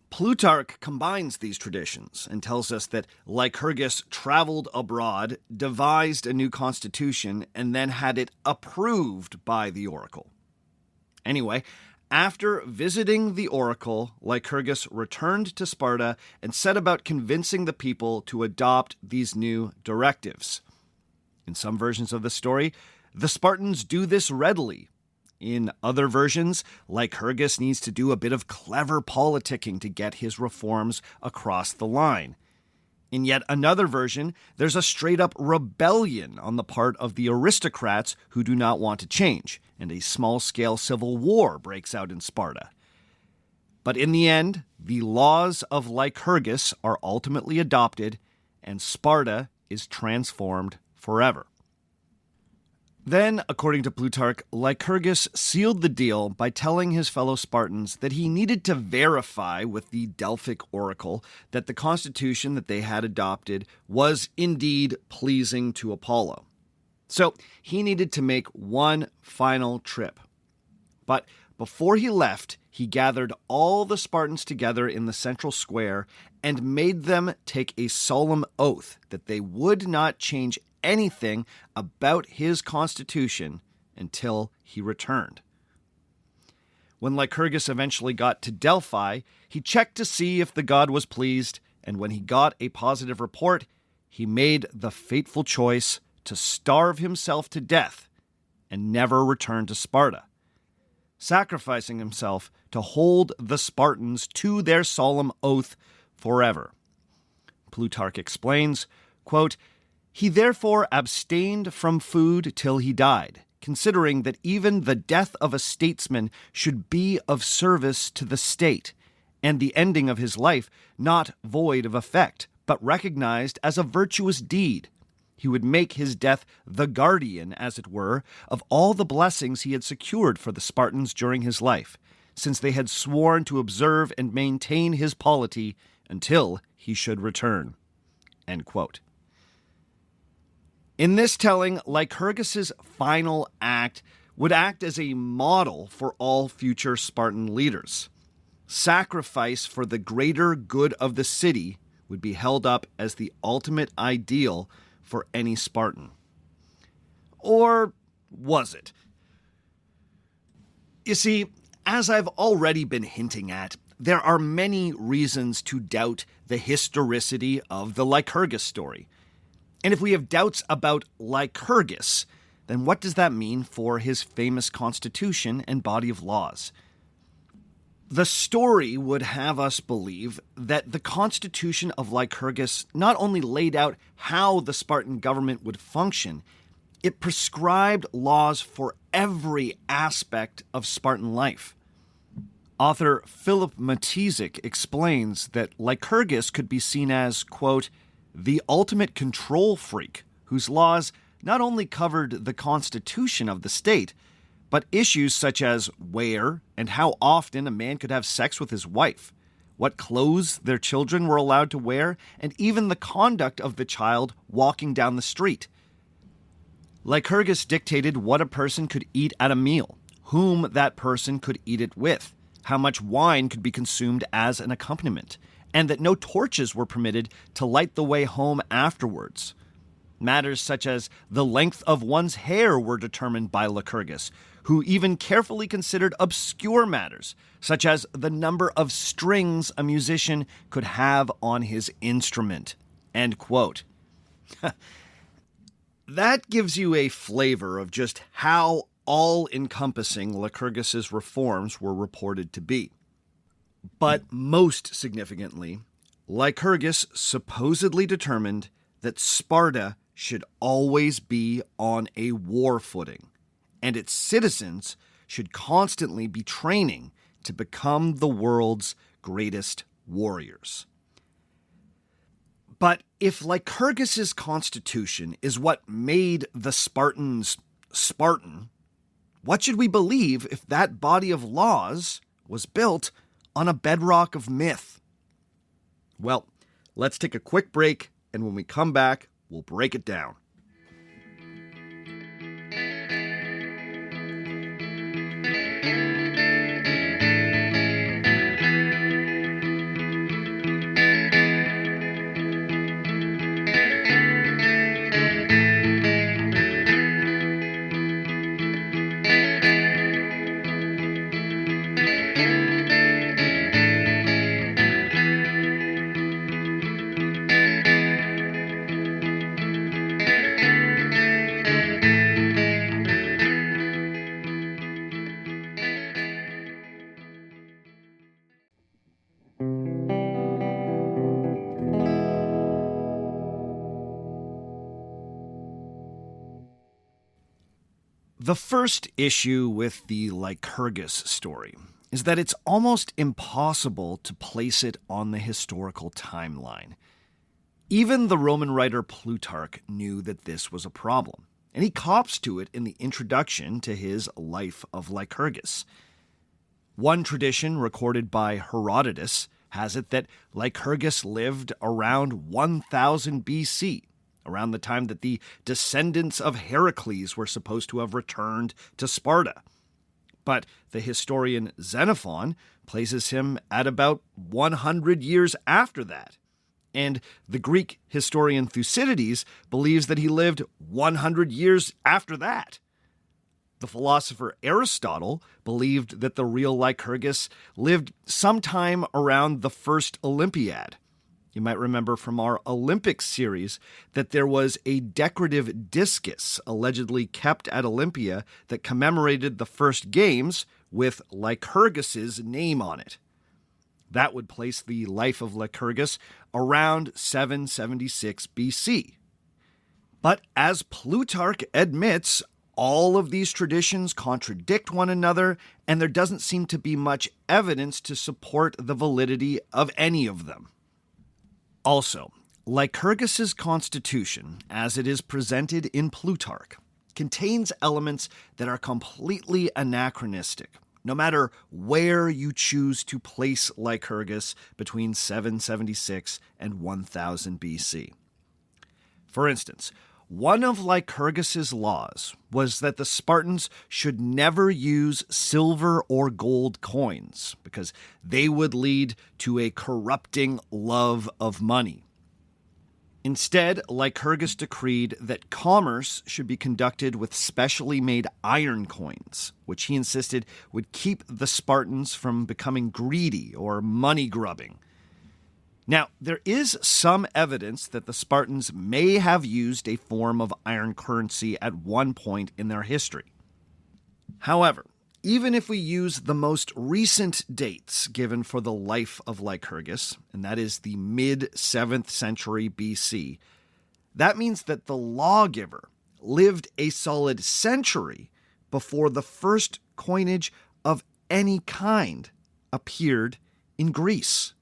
Plutarch combines these traditions and tells us that Lycurgus traveled abroad, devised a new constitution, and then had it approved by the oracle. Anyway, after visiting the oracle, Lycurgus returned to Sparta and set about convincing the people to adopt these new directives. In some versions of the story, the Spartans do this readily. In other versions, Lycurgus needs to do a bit of clever politicking to get his reforms across the line. In yet another version, there's a straight-up rebellion on the part of the aristocrats who do not want to change, and a small-scale civil war breaks out in Sparta. But in the end, the laws of Lycurgus are ultimately adopted, and Sparta is transformed forever. Then, according to Plutarch, Lycurgus sealed the deal by telling his fellow Spartans that he needed to verify with the Delphic oracle that the constitution that they had adopted was indeed pleasing to Apollo. So he needed to make one final trip. But before he left, he gathered all the Spartans together in the central square and made them take a solemn oath that they would not change anything about his constitution until he returned. When Lycurgus eventually got to Delphi, he checked to see if the god was pleased, and when he got a positive report, he made the fateful choice to starve himself to death and never return to Sparta, sacrificing himself to hold the Spartans to their solemn oath forever. Plutarch explains, quote, "He therefore abstained from food till he died, considering that even the death of a statesman should be of service to the state, and the ending of his life not void of effect, but recognized as a virtuous deed. He would make his death the guardian, as it were, of all the blessings he had secured for the Spartans during his life, since they had sworn to observe and maintain his polity until he should return." End quote. In this telling, Lycurgus's final act would act as a model for all future Spartan leaders. Sacrifice for the greater good of the city would be held up as the ultimate ideal for any Spartan. Or was it? You see, as I've already been hinting at, there are many reasons to doubt the historicity of the Lycurgus story. And if we have doubts about Lycurgus, then what does that mean for his famous constitution and body of laws? The story would have us believe that the constitution of Lycurgus not only laid out how the Spartan government would function, it prescribed laws for every aspect of Spartan life. Author Philip Matizik explains that Lycurgus could be seen as, quote, "the ultimate control freak whose laws not only covered the constitution of the state, but issues such as where and how often a man could have sex with his wife, what clothes their children were allowed to wear, and even the conduct of the child walking down the street. Lycurgus dictated what a person could eat at a meal, whom that person could eat it with, how much wine could be consumed as an accompaniment, and that no torches were permitted to light the way home afterwards. Matters such as the length of one's hair were determined by Lycurgus, who even carefully considered obscure matters, such as the number of strings a musician could have on his instrument." End quote. That gives you a flavor of just how all-encompassing Lycurgus's reforms were reported to be. But most significantly, Lycurgus supposedly determined that Sparta should always be on a war footing, and its citizens should constantly be training to become the world's greatest warriors. But if Lycurgus's constitution is what made the Spartans Spartan, what should we believe if that body of laws was built on a bedrock of myth? Well, let's take a quick break, and when we come back, we'll break it down. The first issue with the Lycurgus story is that it's almost impossible to place it on the historical timeline. Even the Roman writer Plutarch knew that this was a problem, and he cops to it in the introduction to his Life of Lycurgus. One tradition recorded by Herodotus has it that Lycurgus lived around 1000 BC, around the time that the descendants of Heracles were supposed to have returned to Sparta. But the historian Xenophon places him at about 100 years after that. And the Greek historian Thucydides believes that he lived 100 years after that. The philosopher Aristotle believed that the real Lycurgus lived sometime around the first Olympiad. You might remember from our Olympics series that there was a decorative discus allegedly kept at Olympia that commemorated the first games with Lycurgus's name on it. That would place the life of Lycurgus around 776 BC. But as Plutarch admits, all of these traditions contradict one another, and there doesn't seem to be much evidence to support the validity of any of them. Also, Lycurgus's constitution, as it is presented in Plutarch, contains elements that are completely anachronistic, no matter where you choose to place Lycurgus between 776 and 1000 BC. For instance, one of Lycurgus's laws was that the Spartans should never use silver or gold coins because they would lead to a corrupting love of money. Instead, Lycurgus decreed that commerce should be conducted with specially made iron coins, which he insisted would keep the Spartans from becoming greedy or money-grubbing. Now, there is some evidence that the Spartans may have used a form of iron currency at one point in their history. However, even if we use the most recent dates given for the life of Lycurgus, and that is the mid-7th century BC, that means that the lawgiver lived a solid century before the first coinage of any kind appeared in Greece.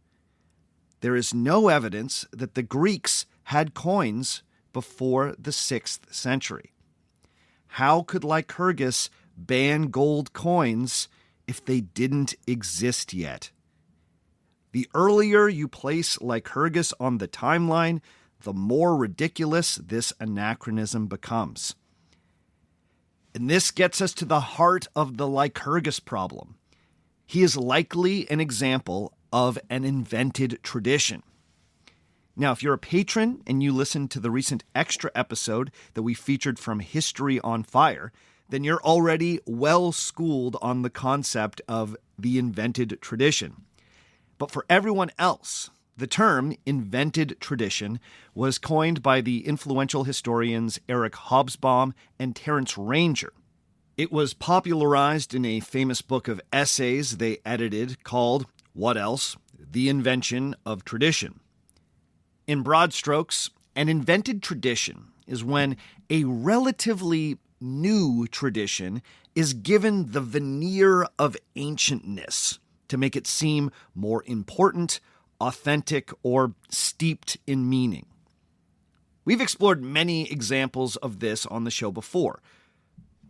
There is no evidence that the Greeks had coins before the 6th century. How could Lycurgus ban gold coins if they didn't exist yet? The earlier you place Lycurgus on the timeline, the more ridiculous this anachronism becomes. And this gets us to the heart of the Lycurgus problem. He is likely an example of an invented tradition. Now, if you're a patron and you listened to the recent extra episode that we featured from History on Fire, then you're already well schooled on the concept of the invented tradition. But for everyone else, the term invented tradition was coined by the influential historians Eric Hobsbawm and Terence Ranger. It was popularized in a famous book of essays they edited called What Else? The Invention of Tradition. In broad strokes, an invented tradition is when a relatively new tradition is given the veneer of ancientness to make it seem more important, authentic, or steeped in meaning. We've explored many examples of this on the show before.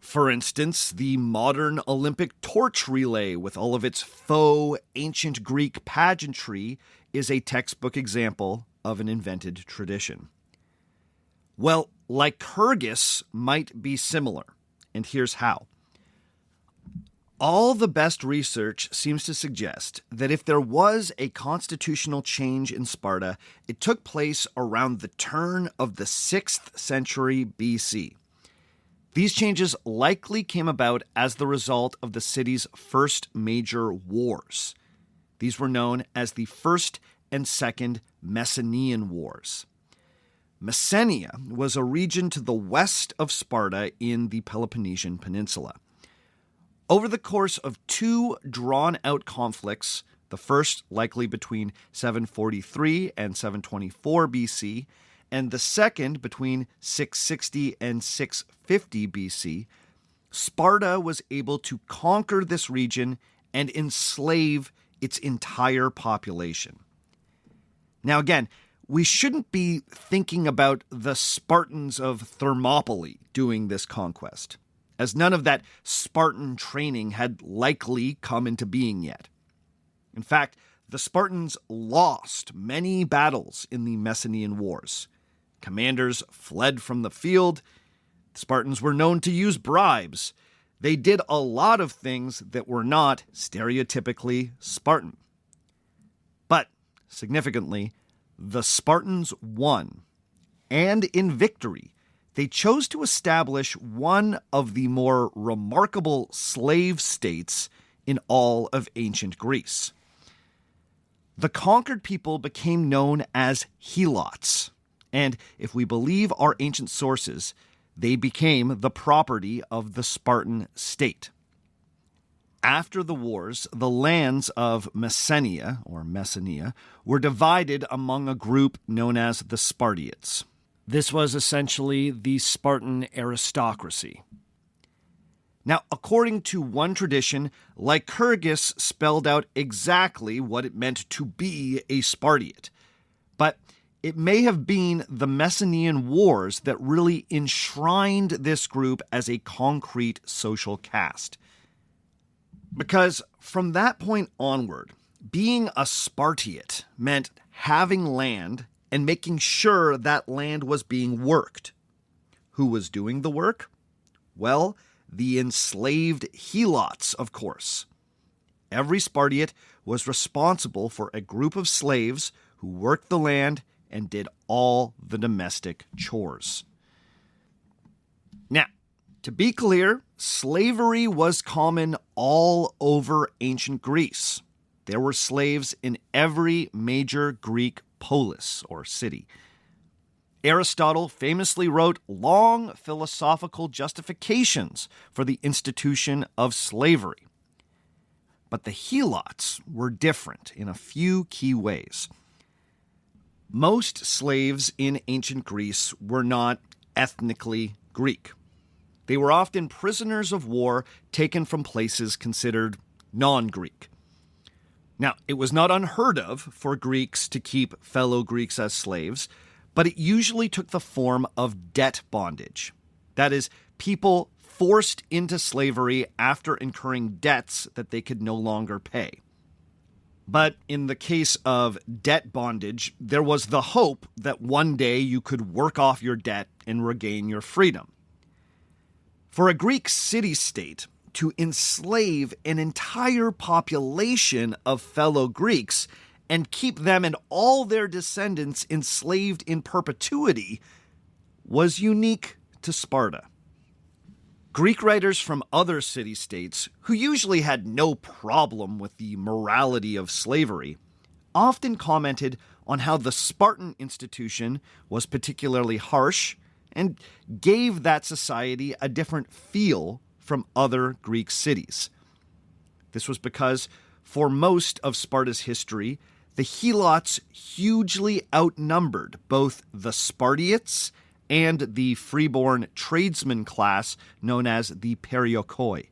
For instance, the modern Olympic torch relay with all of its faux ancient Greek pageantry is a textbook example of an invented tradition. Well, Lycurgus might be similar, and here's how. All the best research seems to suggest that if there was a constitutional change in Sparta, it took place around the turn of the 6th century BC. These changes likely came about as the result of the city's first major wars. These were known as the First and Second Messenian Wars. Messenia was a region to the west of Sparta in the Peloponnesian Peninsula. Over the course of two drawn-out conflicts, the first likely between 743 and 724 BC, and the second between 660 and 650 BC, Sparta was able to conquer this region and enslave its entire population. Now again, we shouldn't be thinking about the Spartans of Thermopylae doing this conquest, as none of that Spartan training had likely come into being yet. In fact, the Spartans lost many battles in the Messenian Wars. Commanders fled from the field. The Spartans were known to use bribes. They did a lot of things that were not stereotypically Spartan. But, significantly, the Spartans won. And in victory, they chose to establish one of the more remarkable slave states in all of ancient Greece. The conquered people became known as helots, and if we believe our ancient sources, they became the property of the Spartan state. After the wars, the lands of Messenia, or Messenia, were divided among a group known as the Spartiates. This was essentially the Spartan aristocracy. Now, according to one tradition, Lycurgus spelled out exactly what it meant to be a Spartiate. But it may have been the Messenian Wars that really enshrined this group as a concrete social caste. Because from that point onward, being a Spartiate meant having land and making sure that land was being worked. Who was doing the work? Well, the enslaved helots, of course. Every Spartiate was responsible for a group of slaves who worked the land and did all the domestic chores. Now, to be clear, slavery was common all over ancient Greece. There were slaves in every major Greek polis or city. Aristotle famously wrote long philosophical justifications for the institution of slavery. But the helots were different in a few key ways. Most slaves in ancient Greece were not ethnically Greek. They were often prisoners of war taken from places considered non-Greek. Now, it was not unheard of for Greeks to keep fellow Greeks as slaves, but it usually took the form of debt bondage. That is, people forced into slavery after incurring debts that they could no longer pay. But in the case of debt bondage, there was the hope that one day you could work off your debt and regain your freedom. For a Greek city-state to enslave an entire population of fellow Greeks and keep them and all their descendants enslaved in perpetuity was unique to Sparta. Greek writers from other city-states, who usually had no problem with the morality of slavery, often commented on how the Spartan institution was particularly harsh and gave that society a different feel from other Greek cities. This was because, for most of Sparta's history, the helots hugely outnumbered both the Spartiates and the freeborn tradesman class known as the Perioikoi.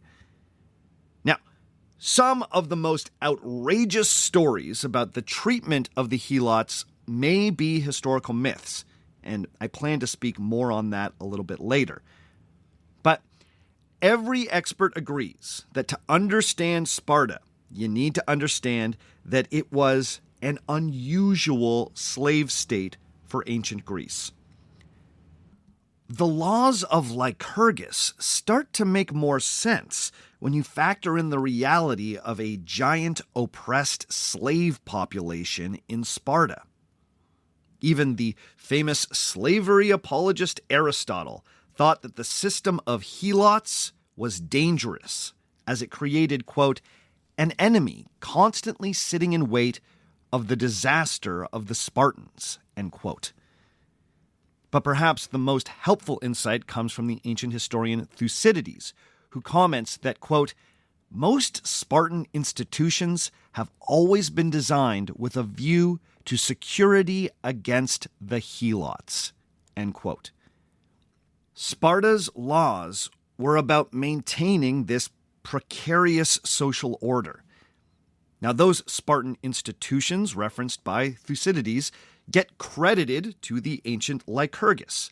Now, some of the most outrageous stories about the treatment of the helots may be historical myths, and I plan to speak more on that a little bit later. But every expert agrees that to understand Sparta, you need to understand that it was an unusual slave state for ancient Greece. The laws of Lycurgus start to make more sense when you factor in the reality of a giant oppressed slave population in Sparta. Even the famous slavery apologist Aristotle thought that the system of helots was dangerous, as it created, quote, an enemy constantly sitting in wait of the disaster of the Spartans, end quote. But perhaps the most helpful insight comes from the ancient historian Thucydides, who comments that, quote, most Spartan institutions have always been designed with a view to security against the helots, end quote. Sparta's laws were about maintaining this precarious social order. Now, those Spartan institutions referenced by Thucydides get credited to the ancient Lycurgus,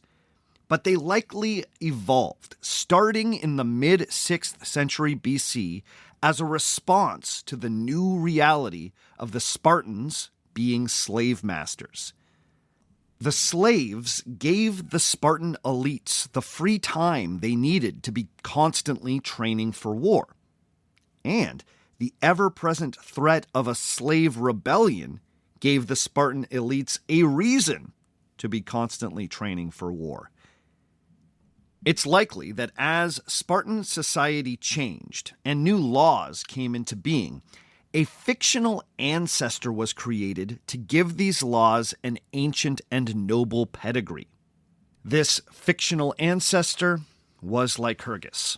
but they likely evolved starting in the mid-6th century BC as a response to the new reality of the Spartans being slave masters. The slaves gave the Spartan elites the free time they needed to be constantly training for war. And the ever-present threat of a slave rebellion gave the Spartan elites a reason to be constantly training for war. It's likely that as Spartan society changed and new laws came into being, a fictional ancestor was created to give these laws an ancient and noble pedigree. This fictional ancestor was Lycurgus.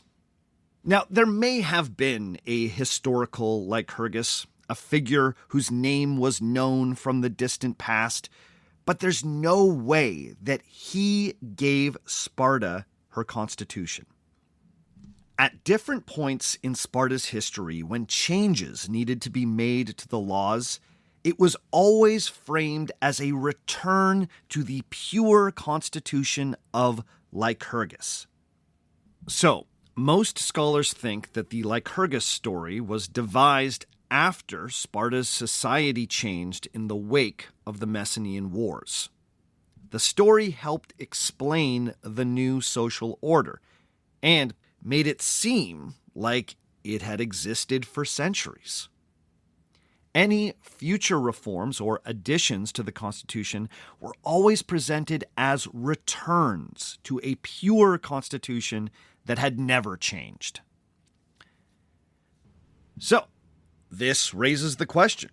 Now, there may have been a historical Lycurgus, a figure whose name was known from the distant past, but there's no way that he gave Sparta her constitution. At different points in Sparta's history, when changes needed to be made to the laws, it was always framed as a return to the pure constitution of Lycurgus. So, most scholars think that the Lycurgus story was devised after Sparta's society changed in the wake of the Messenian Wars. The story helped explain the new social order and made it seem like it had existed for centuries. Any future reforms or additions to the Constitution were always presented as returns to a pure Constitution that had never changed. So, this raises the question.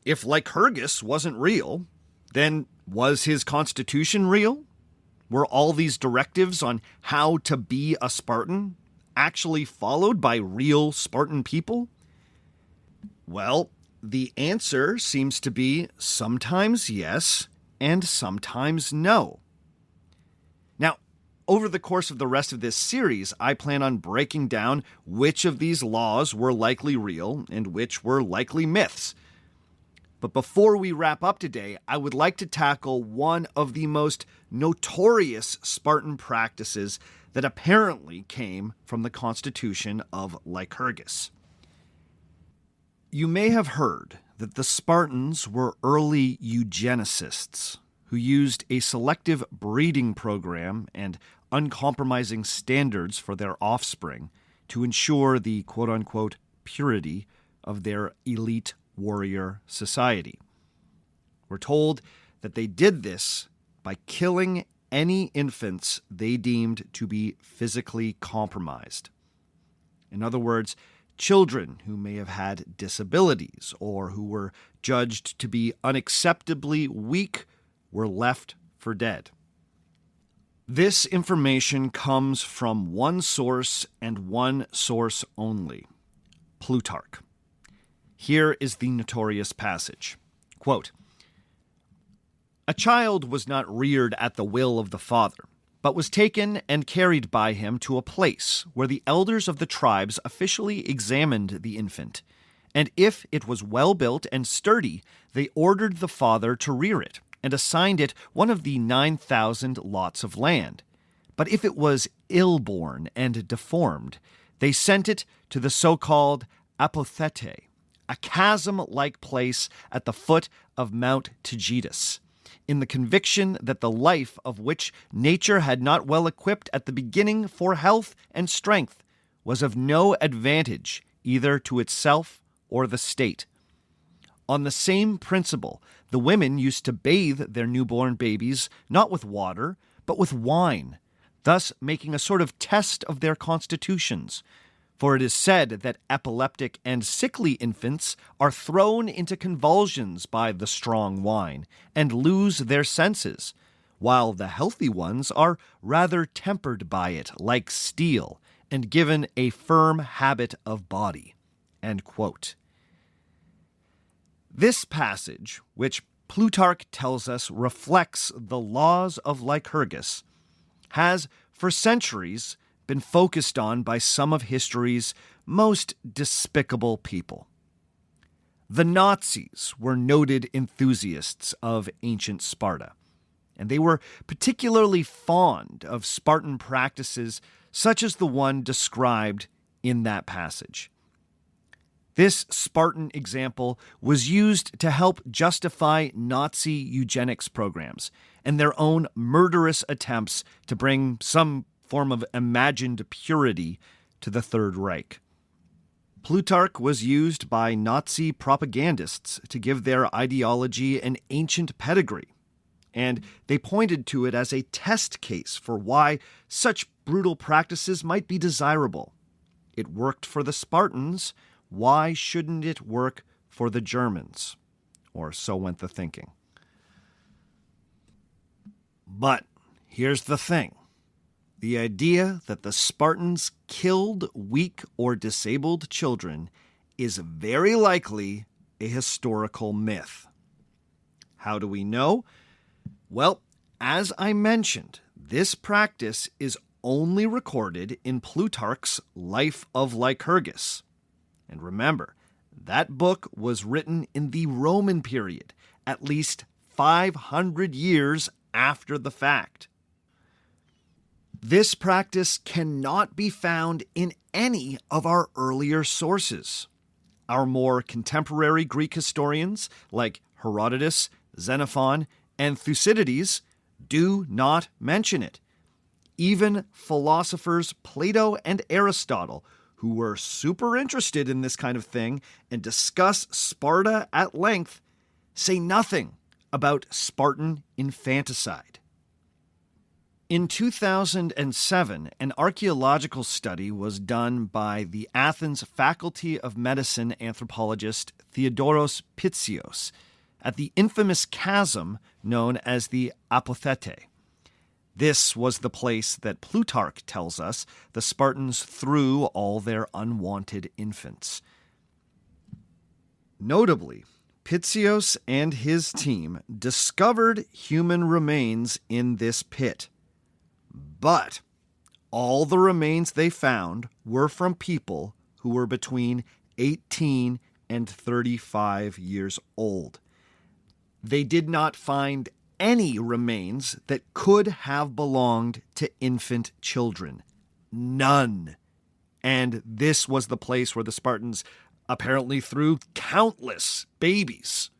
If Lycurgus wasn't real, then was his constitution real? Were all these directives on how to be a Spartan actually followed by real Spartan people? Well, the answer seems to be sometimes yes and sometimes no. Now, over the course of the rest of this series, I plan on breaking down which of these laws were likely real and which were likely myths. But before we wrap up today, I would like to tackle one of the most notorious Spartan practices that apparently came from the constitution of Lycurgus. You may have heard that the Spartans were early eugenicists who used a selective breeding program and uncompromising standards for their offspring to ensure the quote-unquote purity of their elite warrior society. We're told that they did this by killing any infants they deemed to be physically compromised. In other words, children who may have had disabilities or who were judged to be unacceptably weak were left for dead. This information comes from one source and one source only, Plutarch. Here is the notorious passage. Quote, "A child was not reared at the will of the father, but was taken and carried by him to a place where the elders of the tribes officially examined the infant, and if it was well built and sturdy, they ordered the father to rear it, and assigned it one of the 9,000 lots of land. But if it was ill-born and deformed, they sent it to the so-called apothete, a chasm-like place at the foot of Mount Taygetus, in the conviction that the life of which nature had not well equipped at the beginning for health and strength was of no advantage either to itself or the state. On the same principle, the women used to bathe their newborn babies not with water, but with wine, thus making a sort of test of their constitutions. For it is said that epileptic and sickly infants are thrown into convulsions by the strong wine and lose their senses, while the healthy ones are rather tempered by it like steel and given a firm habit of body." End quote. This passage, which Plutarch tells us reflects the laws of Lycurgus, has for centuries been focused on by some of history's most despicable people. The Nazis were noted enthusiasts of ancient Sparta, and they were particularly fond of Spartan practices such as the one described in that passage. This Spartan example was used to help justify Nazi eugenics programs and their own murderous attempts to bring some form of imagined purity to the Third Reich. Plutarch was used by Nazi propagandists to give their ideology an ancient pedigree, and they pointed to it as a test case for why such brutal practices might be desirable. It worked for the Spartans. Why shouldn't it work for the Germans? Or so went the thinking. But here's the thing. The idea that the Spartans killed weak or disabled children is very likely a historical myth. How do we know? Well, as I mentioned, this practice is only recorded in Plutarch's Life of Lycurgus. And remember, that book was written in the Roman period, at least 500 years after the fact. This practice cannot be found in any of our earlier sources. Our more contemporary Greek historians, like Herodotus, Xenophon, and Thucydides, do not mention it. Even philosophers Plato and Aristotle, who were super interested in this kind of thing and discuss Sparta at length, say nothing about Spartan infanticide. In 2007, an archaeological study was done by the Athens Faculty of Medicine anthropologist Theodoros Pitzios at the infamous chasm known as the Apothete. This was the place that Plutarch tells us the Spartans threw all their unwanted infants. Notably, Pitzios and his team discovered human remains in this pit. But all the remains they found were from people who were between 18 and 35 years old. They did not find any remains that could have belonged to infant children. None. And this was the place where the Spartans apparently threw countless babies.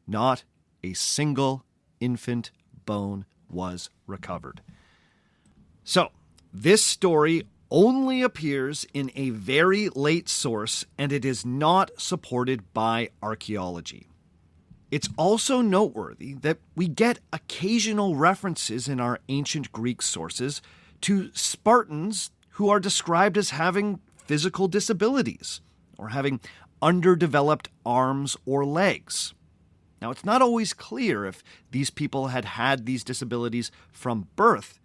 Not a single infant bone was recovered. So, this story only appears in a very late source, and it is not supported by archaeology. It's also noteworthy that we get occasional references in our ancient Greek sources to Spartans who are described as having physical disabilities or having underdeveloped arms or legs. Now, it's not always clear if these people had had these disabilities from birth,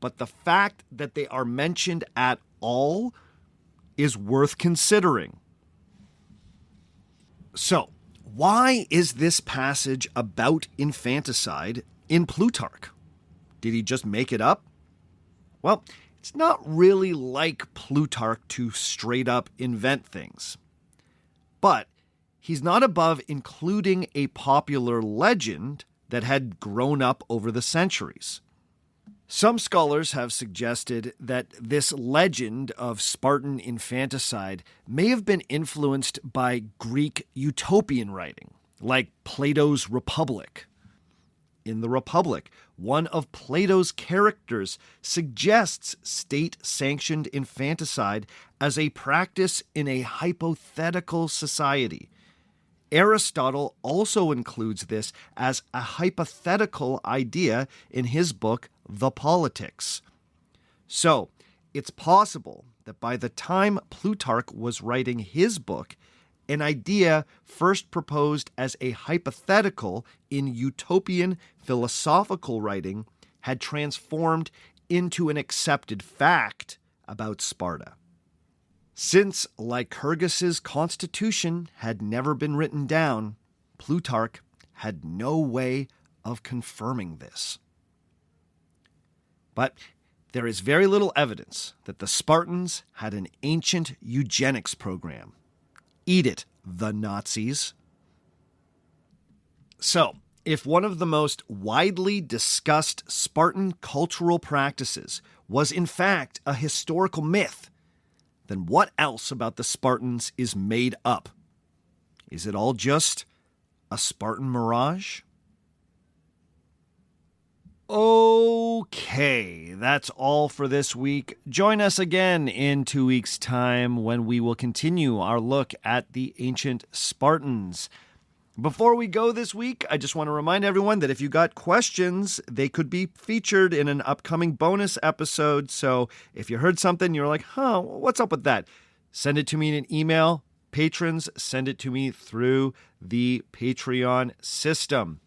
but the fact that they are mentioned at all is worth considering. So, why is this passage about infanticide in Plutarch? Did he just make it up? Well, it's not really like Plutarch to straight up invent things. But he's not above including a popular legend that had grown up over the centuries. Some scholars have suggested that this legend of Spartan infanticide may have been influenced by Greek utopian writing, like Plato's Republic. In the Republic, one of Plato's characters suggests state-sanctioned infanticide as a practice in a hypothetical society. Aristotle also includes this as a hypothetical idea in his book, The Politics. So, it's possible that by the time Plutarch was writing his book, an idea first proposed as a hypothetical in utopian philosophical writing had transformed into an accepted fact about Sparta. Since Lycurgus's constitution had never been written down, Plutarch had no way of confirming this. But there is very little evidence that the Spartans had an ancient eugenics program. Eat it, the Nazis. So, if one of the most widely discussed Spartan cultural practices was in fact a historical myth, then what else about the Spartans is made up? Is it all just a Spartan mirage? Okay, that's all for this week. Join us again in 2 weeks' time when we will continue our look at the ancient Spartans. Before we go this week, I just want to remind everyone that if you got questions, they could be featured in an upcoming bonus episode. So if you heard something, you're like, what's up with that? Send it to me in an email. Patrons, send it to me through the Patreon system.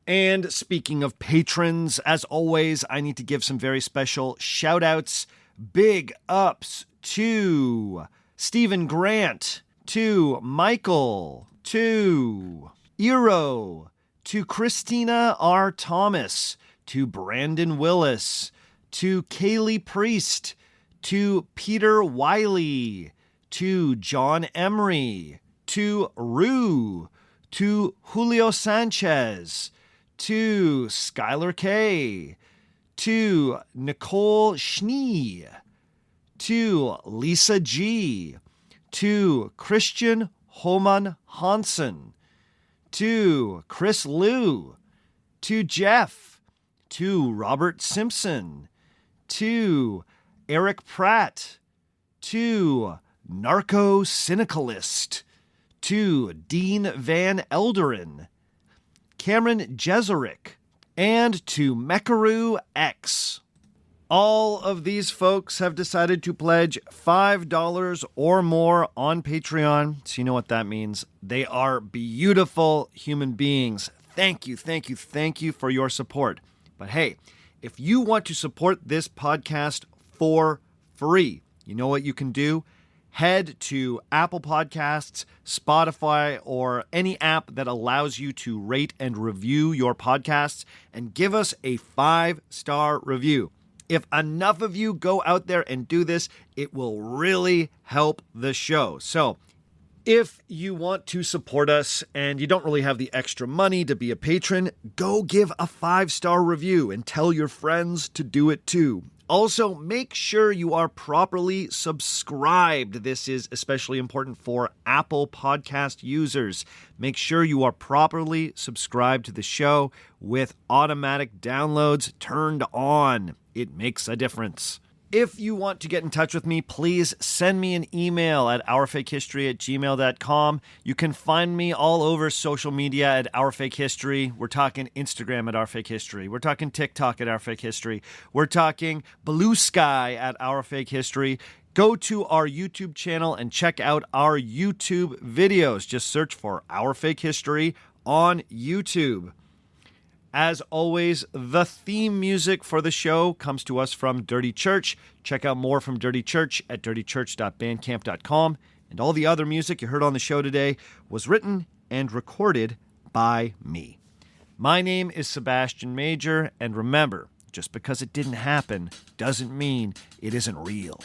And speaking of patrons, as always, I need to give some very special shout-outs. Big ups to Stephen Grant, to Michael, to Eero, to Christina R. Thomas, to Brandon Willis, to Kaylee Priest, to Peter Wiley, to John Emery, to Rue, to Julio Sanchez, to Skylar K, to Nicole Schnee, to Lisa G, to Christian Homan Hansen, to Chris Liu, to Jeff, to Robert Simpson, to Eric Pratt, to Narco Syndicalist, to Dean Van Elderen, Cameron Jezerick, and to Mekaru X. All of these folks have decided to pledge $5 or more on Patreon, so you know what that means. They are beautiful human beings. Thank you for your support. But hey, if you want to support this podcast for free, you know what you can do? Head to Apple Podcasts, Spotify, or any app that allows you to rate and review your podcasts and give us a 5-star review. If enough of you go out there and do this, it will really help the show. So if you want to support us and you don't really have the extra money to be a patron, go give a 5-star review and tell your friends to do it too. Also, make sure you are properly subscribed. This is especially important for Apple Podcast users. Make sure you are properly subscribed to the show with automatic downloads turned on. It makes a difference. If you want to get in touch with me, please send me an email at ourfakehistory@gmail.com. You can find me all over social media at ourfakehistory. We're talking Instagram at ourfakehistory. We're talking TikTok at ourfakehistory. We're talking Blue Sky at ourfakehistory. Go to our YouTube channel and check out our YouTube videos. Just search for Our Fake History on YouTube. As always, the theme music for the show comes to us from Dirty Church. Check out more from Dirty Church at dirtychurch.bandcamp.com. And all the other music you heard on the show today was written and recorded by me. My name is Sebastian Major, and remember, just because it didn't happen doesn't mean it isn't real.